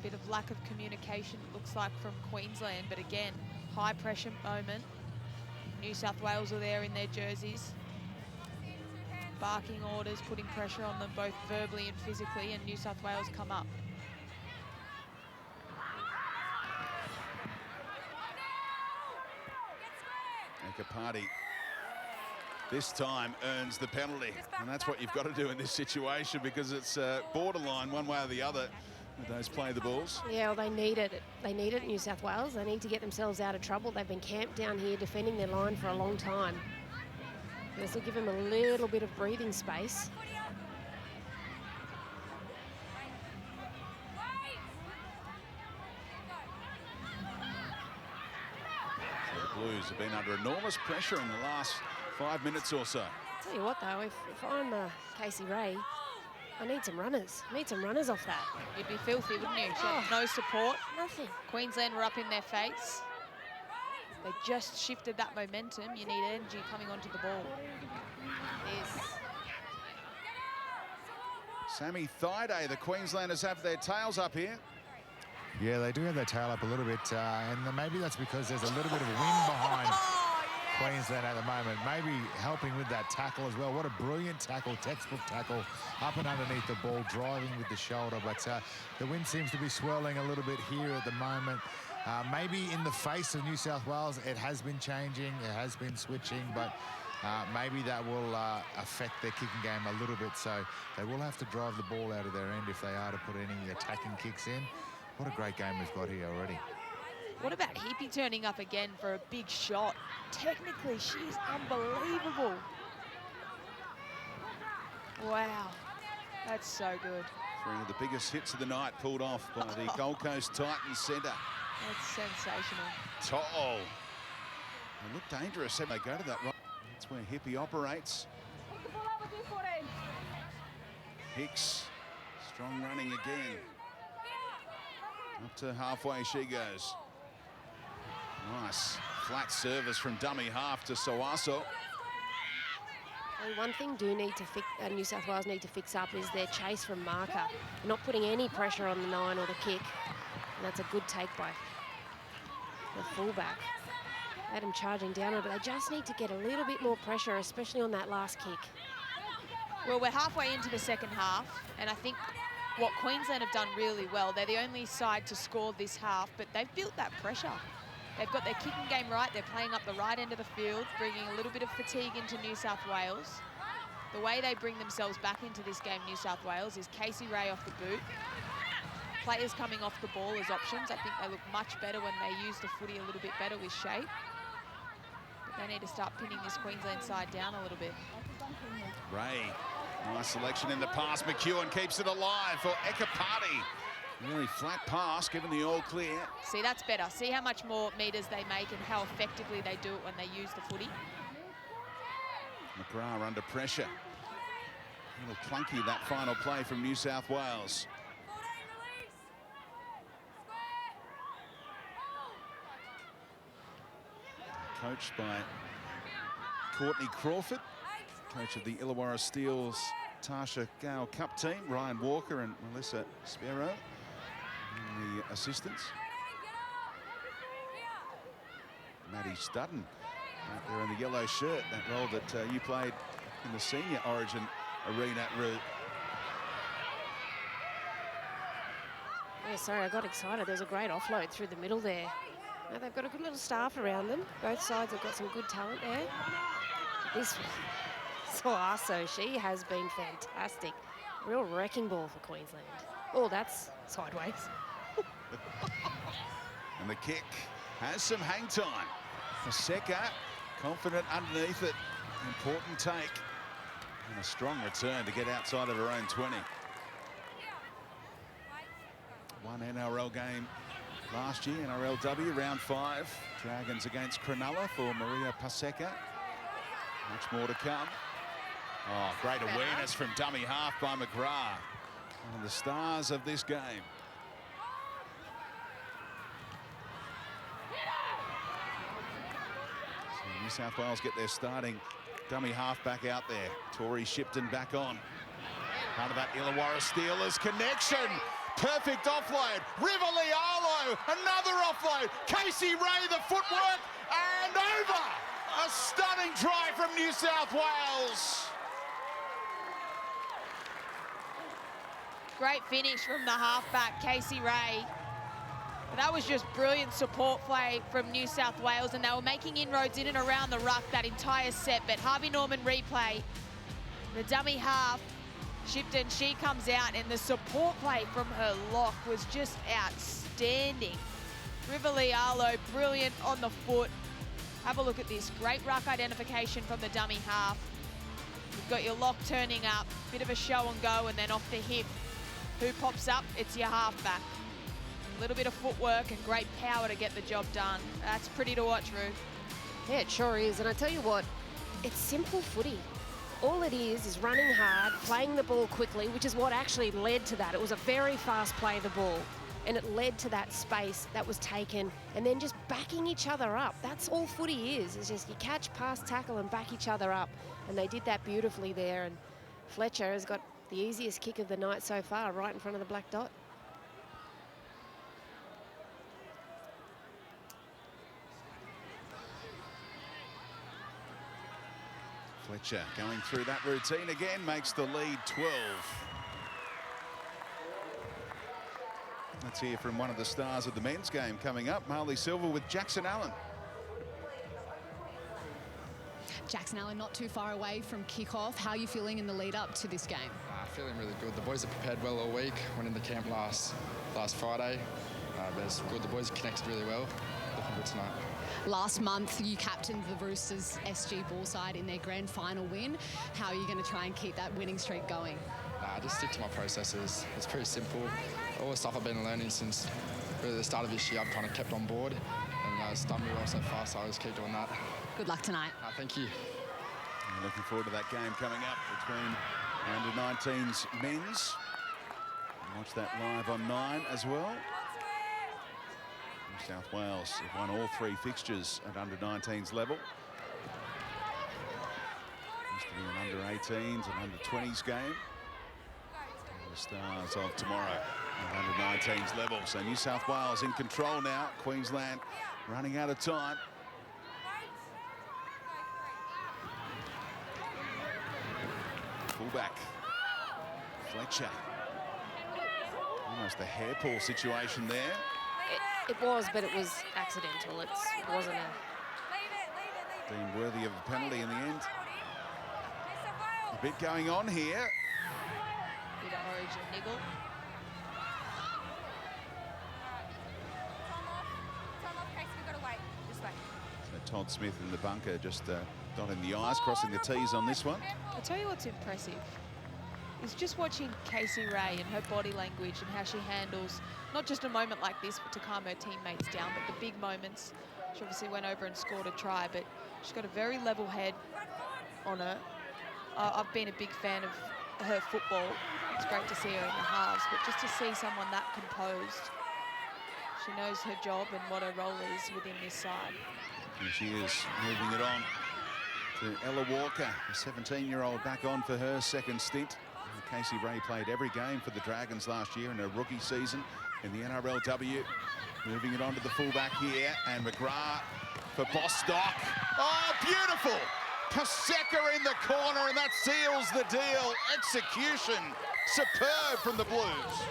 Bit of lack of communication, it looks like, from Queensland, but again, high pressure moment. New South Wales are there in their jerseys, barking orders, putting pressure on them both verbally and physically, and New South Wales come up. Ekapati this time earns the penalty, and that's what you've got to do in this situation because it's borderline one way or the other. Those play the balls. Yeah, well, they need it. They need it, New South Wales. They need to get themselves out of trouble. They've been camped down here defending their line for a long time. This will give them a little bit of breathing space. So the Blues have been under enormous pressure in the last 5 minutes or so. I'll tell you what, though, if I'm Casey Ray, I need some runners. I need some runners off that. You'd be filthy, wouldn't you? She had no support. Nothing. Queensland were up in their face. They just shifted that momentum. You need energy coming onto the ball. Sammy Thaiday, the Queenslanders have their tails up here. Yeah, they do have their tail up a little bit, and maybe that's because there's a little bit of wind behind Queensland at the moment. Maybe helping with that tackle as well. What a brilliant tackle, textbook tackle, up and underneath the ball, driving with the shoulder. But the wind seems to be swirling a little bit here at the moment. Maybe in the face of New South Wales, it has been changing, it has been switching, but maybe that will affect their kicking game a little bit. So they will have to drive the ball out of their end if they are to put any attacking kicks in. What a great game we've got here already. What about Hippie turning up again for a big shot? Technically, she's unbelievable. Wow, that's so good. Three of the biggest hits of the night pulled off by the Gold Coast Titans centre. That's sensational. To'o. They look dangerous. They go to that right. That's where Hippie operates. Hicks, strong running again. Up to halfway she goes. Nice flat service from dummy half to Soaso. And one thing New South Wales need to fix up is their chase from marker. They're not putting any pressure on the 9 or the kick. And that's a good take by the fullback. Had him charging down, but they just need to get a little bit more pressure, especially on that last kick. Well, we're halfway into the second half, and I think what Queensland have done really well, they're the only side to score this half, but they've built that pressure. They've got their kicking game right. They're playing up the right end of the field, bringing a little bit of fatigue into New South Wales. The way they bring themselves back into this game, New South Wales, is Casey Ray off the boot. Players coming off the ball as options. I think they look much better when they use the footy a little bit better with shape. But they need to start pinning this Queensland side down a little bit. Ray, nice selection in the pass. McEwen keeps it alive for Ekapati. Really flat pass, given the all clear. See, that's better. See how much more meters they make and how effectively they do it when they use the footy. McGrath under pressure. A little clunky, that final play from New South Wales. Coached by Courtney Crawford, coach of the Illawarra Steel's Tasha Gale Cup team, Ryan Walker and Melissa Sparrow, and the assistants. Maddie Studden out there in the yellow shirt, that role that you played in the senior Origin arena route. Yeah, sorry, I got excited. There's a great offload through the middle there. Now they've got a good little staff around them. Both sides have got some good talent there. This Soaso, she has been fantastic. Real wrecking ball for Queensland. Oh, that's sideways. And the kick has some hang time. Paseka, confident underneath it. Important take. And a strong return to get outside of her own 20. One NRL game last year, NRLW, round 5. Dragons against Cronulla for Maria Paseka. Much more to come. Oh, great awareness from dummy half by McGrath. One of the stars of this game. So New South Wales get their starting dummy half back out there. Tori Shipton back on. Part of that Illawarra Steelers connection. Perfect offload. Rivali Arlo, another offload. Casey Ray, the footwork, and over. A stunning try from New South Wales. Great finish from the halfback, Casey Ray. That was just brilliant support play from New South Wales, and they were making inroads in and around the ruck that entire set, but Harvey Norman replay, the dummy half, Shipton, she comes out, and the support play from her lock was just outstanding. Rivali Arlo, brilliant on the foot. Have a look at this, great ruck identification from the dummy half. You've got your lock turning up, bit of a show and go, and then off the hip. Who pops up? It's your halfback. A little bit of footwork and great power to get the job done. That's pretty to watch, Ruth. Yeah, it sure is. And I tell you what, it's simple footy. All it is running hard, playing the ball quickly, which is what actually led to that. It was a very fast play of the ball, and it led to that space that was taken, and then just backing each other up. That's all footy is. It's just you catch, pass, tackle, and back each other up. And they did that beautifully there. And Fletcher has got the easiest kick of the night so far, right in front of the black dot. Fletcher going through that routine again, makes the lead 12. Let's hear from one of the stars of the men's game coming up, Marley Silver with Jackson Allen. Jackson Allen not too far away from kickoff. How are you feeling in the lead up to this game? Feeling really good. The boys have prepared well all week. Went into camp last Friday. But it's good. The boys connected really well. Looking good tonight. Last month, you captained the Roosters SG Bullside in their grand final win. How are you going to try and keep that winning streak going? Just stick to my processes. It's pretty simple. All the stuff I've been learning since really the start of this year, I've kind of kept on board. And it's done me well so far, so I'll just keep doing that. Good luck tonight. Thank you. I'm looking forward to that game coming up between Under-19s men's. Watch that live on 9 as well. New South Wales have won all 3 fixtures at Under-19s level. Used to be an Under-18s and Under-20s game. The stars of tomorrow at Under-19s level. So New South Wales in control now. Queensland running out of time. Fullback Fletcher. Almost a hair pull situation there. It was, but it was accidental. It wasn't a... Deemed worthy of a penalty in the end. bit going on here. Bit of Origin niggle. Time off, Casey, we've got to wait. Just wait. So Todd Smith in the bunker just dotting the I's, crossing the T's on this one. I'll tell you what's impressive is just watching Casey Ray and her body language and how she handles not just a moment like this to calm her teammates down, but the big moments. She obviously went over and scored a try, but she's got a very level head on her. I've been a big fan of her football. It's great to see her in the halves, but just to see someone that composed, she knows her job and what her role is within this side. And she is moving it on to Ella Walker, a 17-year-old, back on for her second stint. Casey Ray played every game for the Dragons last year in her rookie season in the NRLW. Moving it on to the fullback here, and McGrath for Bostock. Oh, beautiful! Paseka in the corner, and that seals the deal. Execution, superb from the Blues.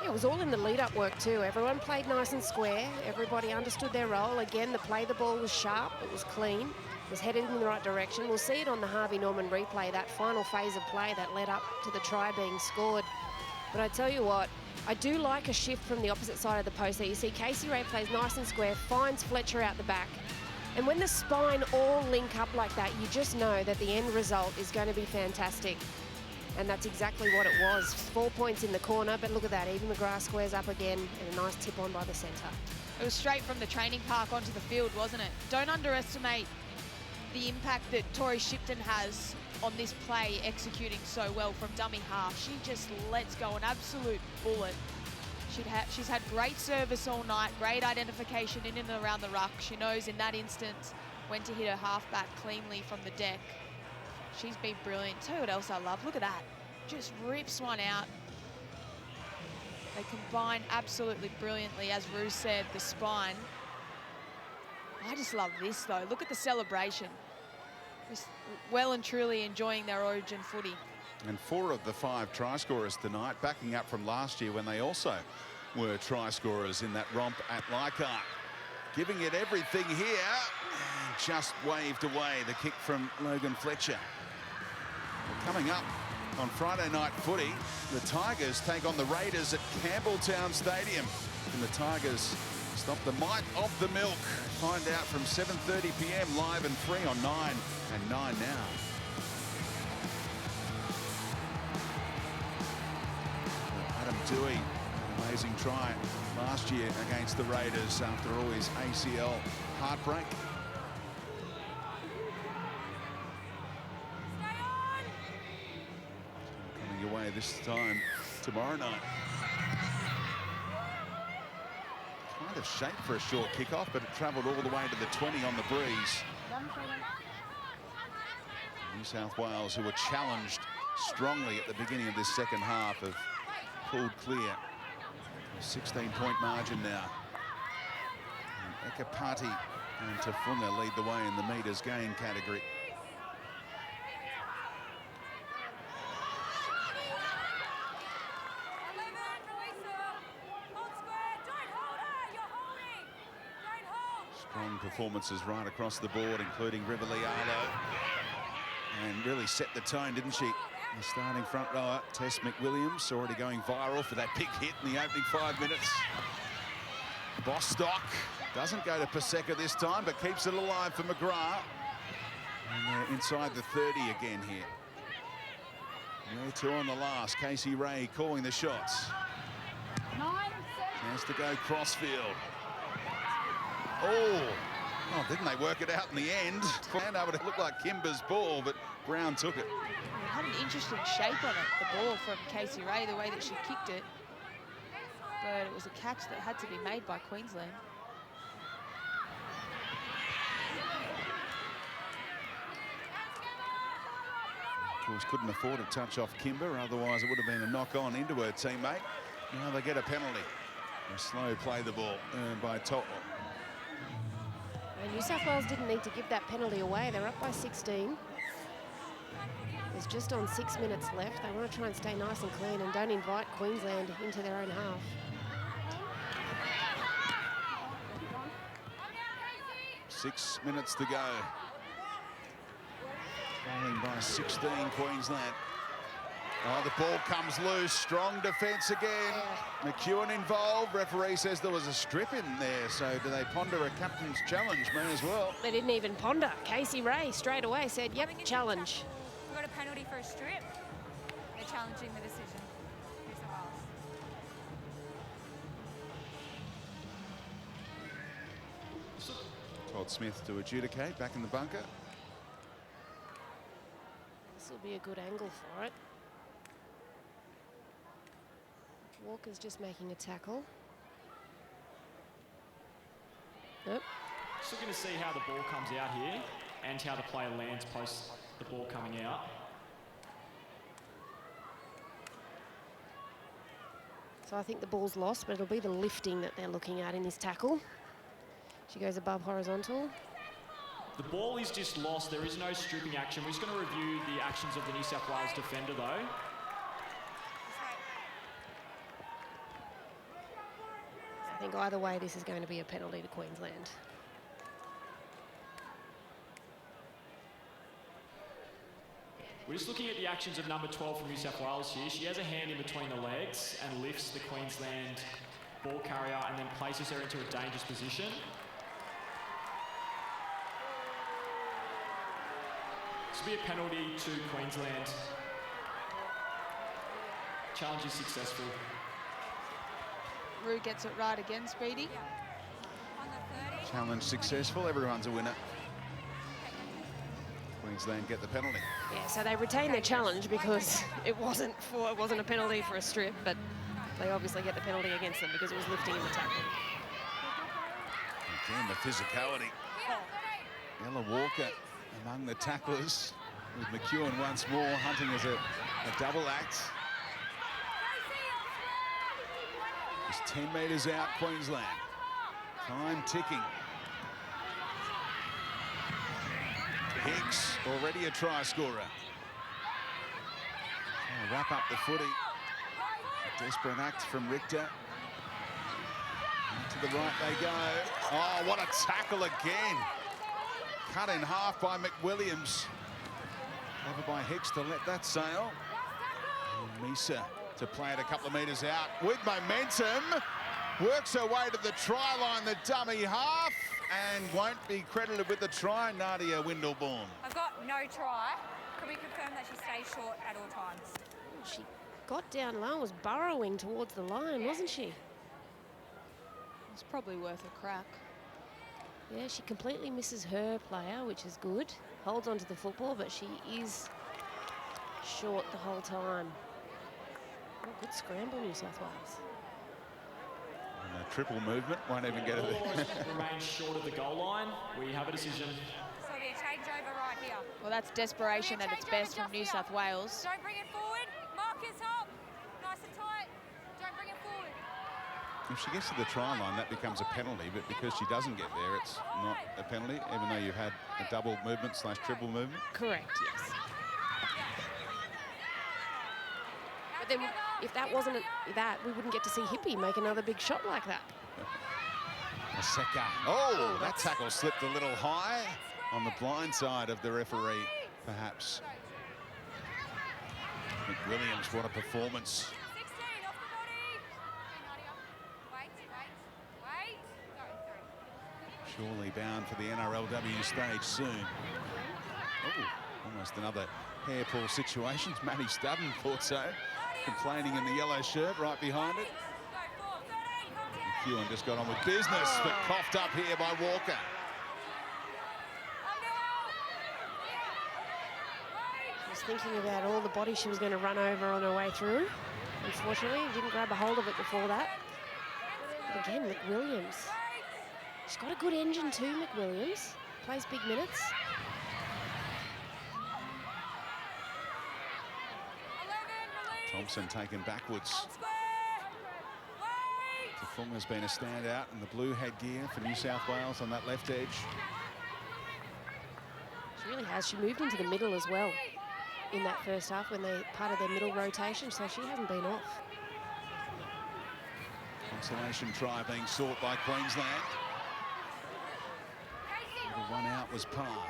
It was all in the lead-up work too. Everyone played nice and square. Everybody understood their role. Again, the ball was sharp. It was clean. Was headed in the right direction. We'll see it on the Harvey Norman replay, that final phase of play that led up to the try being scored. But I tell you what, I do like a shift from the opposite side of the post there. You see Casey Ray plays nice and square, finds Fletcher out the back. And when the spine all link up like that, you just know that the end result is going to be fantastic. And that's exactly what it was. 4 points in the corner, but look at that. Even McGrath squares up again, and a nice tip on by the centre. It was straight from the training park onto the field, wasn't it? Don't underestimate the impact that Tori Shipton has on this play, executing so well from dummy half. She just lets go an absolute bullet. She's had great service all night, great identification in and around the ruck. She knows in that instance when to hit her halfback cleanly from the deck. She's been brilliant. Tell you what else I love. Look at that. Just rips one out. They combine absolutely brilliantly, as Rue said, the spine. I just love this, though. Look at the celebration. Just well and truly enjoying their Origin footy. And 4 of the 5 try scorers tonight, backing up from last year when they also were try scorers in that romp at Leichhardt. Giving it everything here, and just waved away the kick from Logan Fletcher. Well, coming up on Friday night footy, the Tigers take on the Raiders at Campbelltown Stadium. And the Tigers stop the might of the milk. Find out from 7:30 p.m. live and free on 9 and 9 now. Adam Dewey, amazing try last year against the Raiders after all his ACL heartbreak. Coming your way this time tomorrow night. Kind of shaped for a short kickoff, but it travelled all the way to the 20 on the breeze. New South Wales, who were challenged strongly at the beginning of this second half, have pulled clear. A 16-point margin now. And Ekapati and Tafunga lead the way in the metres gain category. Strong performances right across the board, including Rivaliardo. And really set the tone, didn't she? The starting front rower, Tess McWilliams, already going viral for that big hit in the opening 5 minutes. Bostock doesn't go to Paseka this time, but keeps it alive for McGrath. And they're inside the 30 again here. And 2 on the last. Casey Ray calling the shots. Chance to go crossfield. Oh, didn't they work it out in the end? It looked like Kimber's ball, but Brown took it. It had an interesting shape on it, the ball from Casey Ray, the way that she kicked it. But it was a catch that had to be made by Queensland. Of course, couldn't afford a touch off Kimber, otherwise it would have been a knock-on into her teammate. Now they get a penalty. A slow play the ball by To'o. New South Wales didn't need to give that penalty away. They're up by 16. There's just on 6 minutes left. They want to try and stay nice and clean and don't invite Queensland into their own half. Six minutes to go. Trailing by 16, Queensland. Oh, the ball comes loose. Strong defence again. McEwen involved. Referee says there was a strip in there. So do they ponder a captain's challenge? May as well. They didn't even ponder. Casey Ray straight away said, yep, challenge. We got a penalty for a strip. They're challenging the decision. New South Wales. Todd Smith to adjudicate back in the bunker. This will be a good angle for it. Walker's just making a tackle. Nope. Just looking to see how the ball comes out here and how the player lands post the ball coming out. So I think the ball's lost, but it'll be the lifting that they're looking at in his tackle. She goes above horizontal. The ball is just lost. There is no stripping action. We're just going to review the actions of the New South Wales defender, though. I think either way, this is going to be a penalty to Queensland. We're just looking at the actions of number 12 from New South Wales here. She has a hand in between the legs and lifts the Queensland ball carrier and then places her into a dangerous position. This will be a penalty to Queensland. Challenge is successful. Rue gets it right again, Speedy. On the 30. Challenge successful. Everyone's a winner. Queensland get the penalty. Yeah, so they retain their challenge because it wasn't a penalty for a strip, but they obviously get the penalty against them because it was lifting in the tackle. Again, the physicality. Ella Walker among the tacklers, with McEwen once more hunting as a double act. Just 10 metres out, Queensland. Time ticking. Hicks, already a try scorer. Oh, wrap up the footy. A desperate act from Richter. And to the right they go. Oh, what a tackle again. Cut in half by McWilliams. Over by Hicks to let that sail. And Misa to play it a couple of metres out with momentum. Works her way to the try line, the dummy half, and won't be credited with the try, Nadia Windelborn. I've got no try. Can we confirm that she stays short at all times? She got down low, was burrowing towards the line, wasn't she? It's probably worth a crack. Yeah, she completely misses her player, which is good. Holds onto the football, but she is short the whole time. Oh, good scramble, New South Wales. And a triple movement, won't even get it there. Remains short of the goal line. We have a decision. So there'll be a changeover right here. Well, that's desperation at its best from New South Wales. Don't bring it forward. Marcus up. Nice and tight. Don't bring it forward. If she gets to the try line, that becomes a penalty, but because she doesn't get there, it's not a penalty, even though you've had a double movement / triple movement. Correct, yes. But then if that wasn't that, we wouldn't get to see Hippie make another big shot like that. Maseka. Oh, that tackle slipped a little high on the blind side of the referee, perhaps. McWilliams, what a performance. 16 off the body. Wait. Go. Surely bound for the NRLW stage soon. Oh, almost another hair pull situation. Matty Studden thought so. Complaining in the yellow shirt right behind it. McEwen just got on with business, but coughed up here by Walker. She was thinking about all the body she was going to run over on her way through. Unfortunately, didn't grab a hold of it before that. But again, McWilliams. She's got a good engine too, McWilliams. Plays big minutes. Thompson taken backwards. Tafunga's been a standout in the blue headgear for New South Wales on that left edge. She really has. She moved into the middle as well in that first half when they part of their middle rotation, so she hasn't been off. Consolation try being sought by Queensland. The one out was par.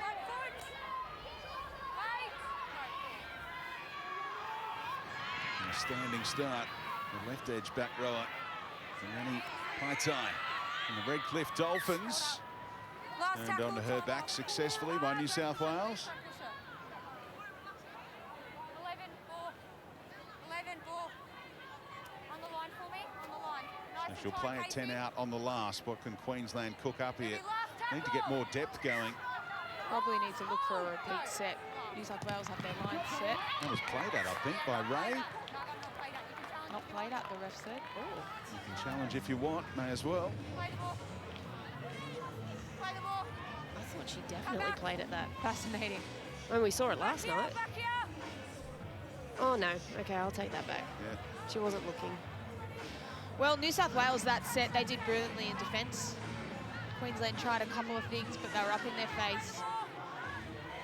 Standing start. The left edge back rower, Danny Paitai. And the Redcliffe Dolphins turned onto her back successfully by New South Wales. 11-4. On the line for me, on the line. Nice So she'll and play tight, at 10 Casey. out on the last. What can Queensland cook up here? Need to get more depth going. Probably need to look for a repeat set. New South Wales have their line set. That was played at, I think, by Ray. Not played at, the ref said. Oh. You can challenge if you want, may as well. Play the ball. Play the ball. I thought she definitely played at that. Fascinating. When we saw it last night. Back here. Oh, no. Okay, I'll take that back. Yeah. She wasn't looking. Well, New South Wales, that set, they did brilliantly in defence. Queensland tried a couple of things, but they were up in their face.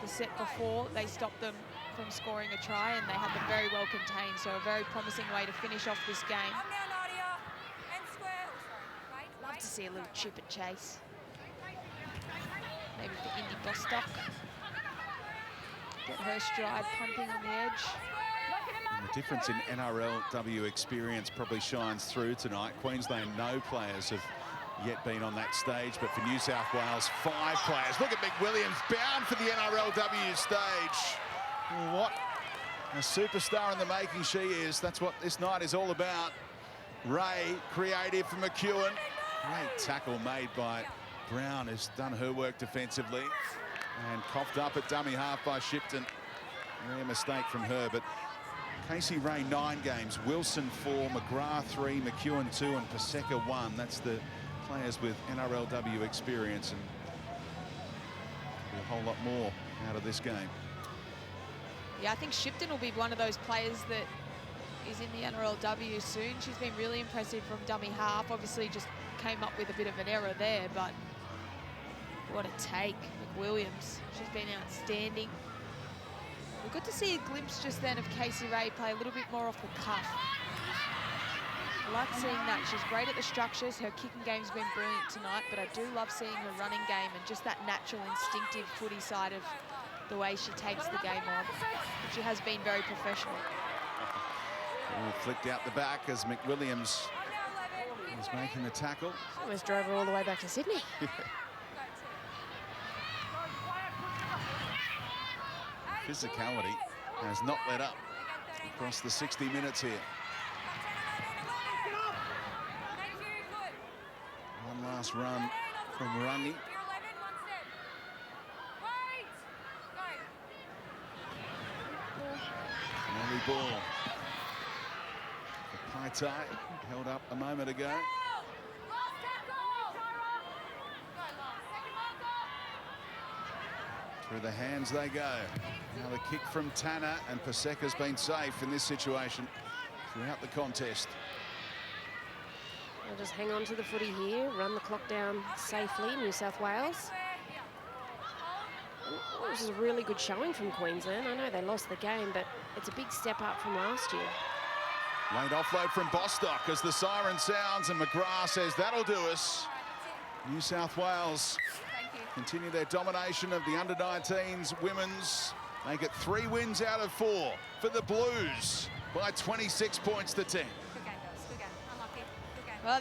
The set before, they stopped them from scoring a try, and they had them very well contained, so a very promising way to finish off this game. Come now, Nadia. And square. Wait, Love to see a little chip and chase. Maybe for Indy Bostock. Get her stride pumping on the edge. And the difference in NRLW experience probably shines through tonight. Queensland, no players have yet been on that stage, but for New South Wales, 5 players. Look at McWilliams, bound for the NRLW stage. What a superstar in the making she is. That's what this night is all about. Ray, creative for McEwen. Great tackle made by Brown, who's done her work defensively. And coughed up at dummy half by Shipton. Rare mistake from her, but Casey Ray 9 games, Wilson 4, McGrath 3, McEwen 2, and Paseka 1. That's the players with NRLW experience, and a whole lot more out of this game. Yeah, I think Shipton will be one of those players that is in the NRLW soon. She's been really impressive from dummy half. Obviously just came up with a bit of an error there, but what a take, McWilliams. She's been outstanding. We're good to see a glimpse just then of Casey Ray play a little bit more off the cuff. I like seeing that. She's great at the structures. Her kicking game's been brilliant tonight, but I do love seeing her running game and just that natural, instinctive footy side of the way she takes the game on. But she has been very professional. Flicked out the back as McWilliams is making the tackle. Almost drove her all the way back to Sydney. Physicality has not let up across the 60 minutes here. One last run from Rangi. Early ball. Paitai held up a moment ago. Through the hands they go. Now the kick from Tanner, and Paseka's been safe in this situation throughout the contest. They'll just hang on to the footy here, run the clock down safely, New South Wales. This is a really good showing from Queensland. I know they lost the game, but it's a big step up from last year. Late offload from Bostock as the siren sounds, and McGrath says that'll do us. New South Wales continue their domination of the Under-19s women's. They get 3 wins out of 4 for the Blues by 26 points to 10.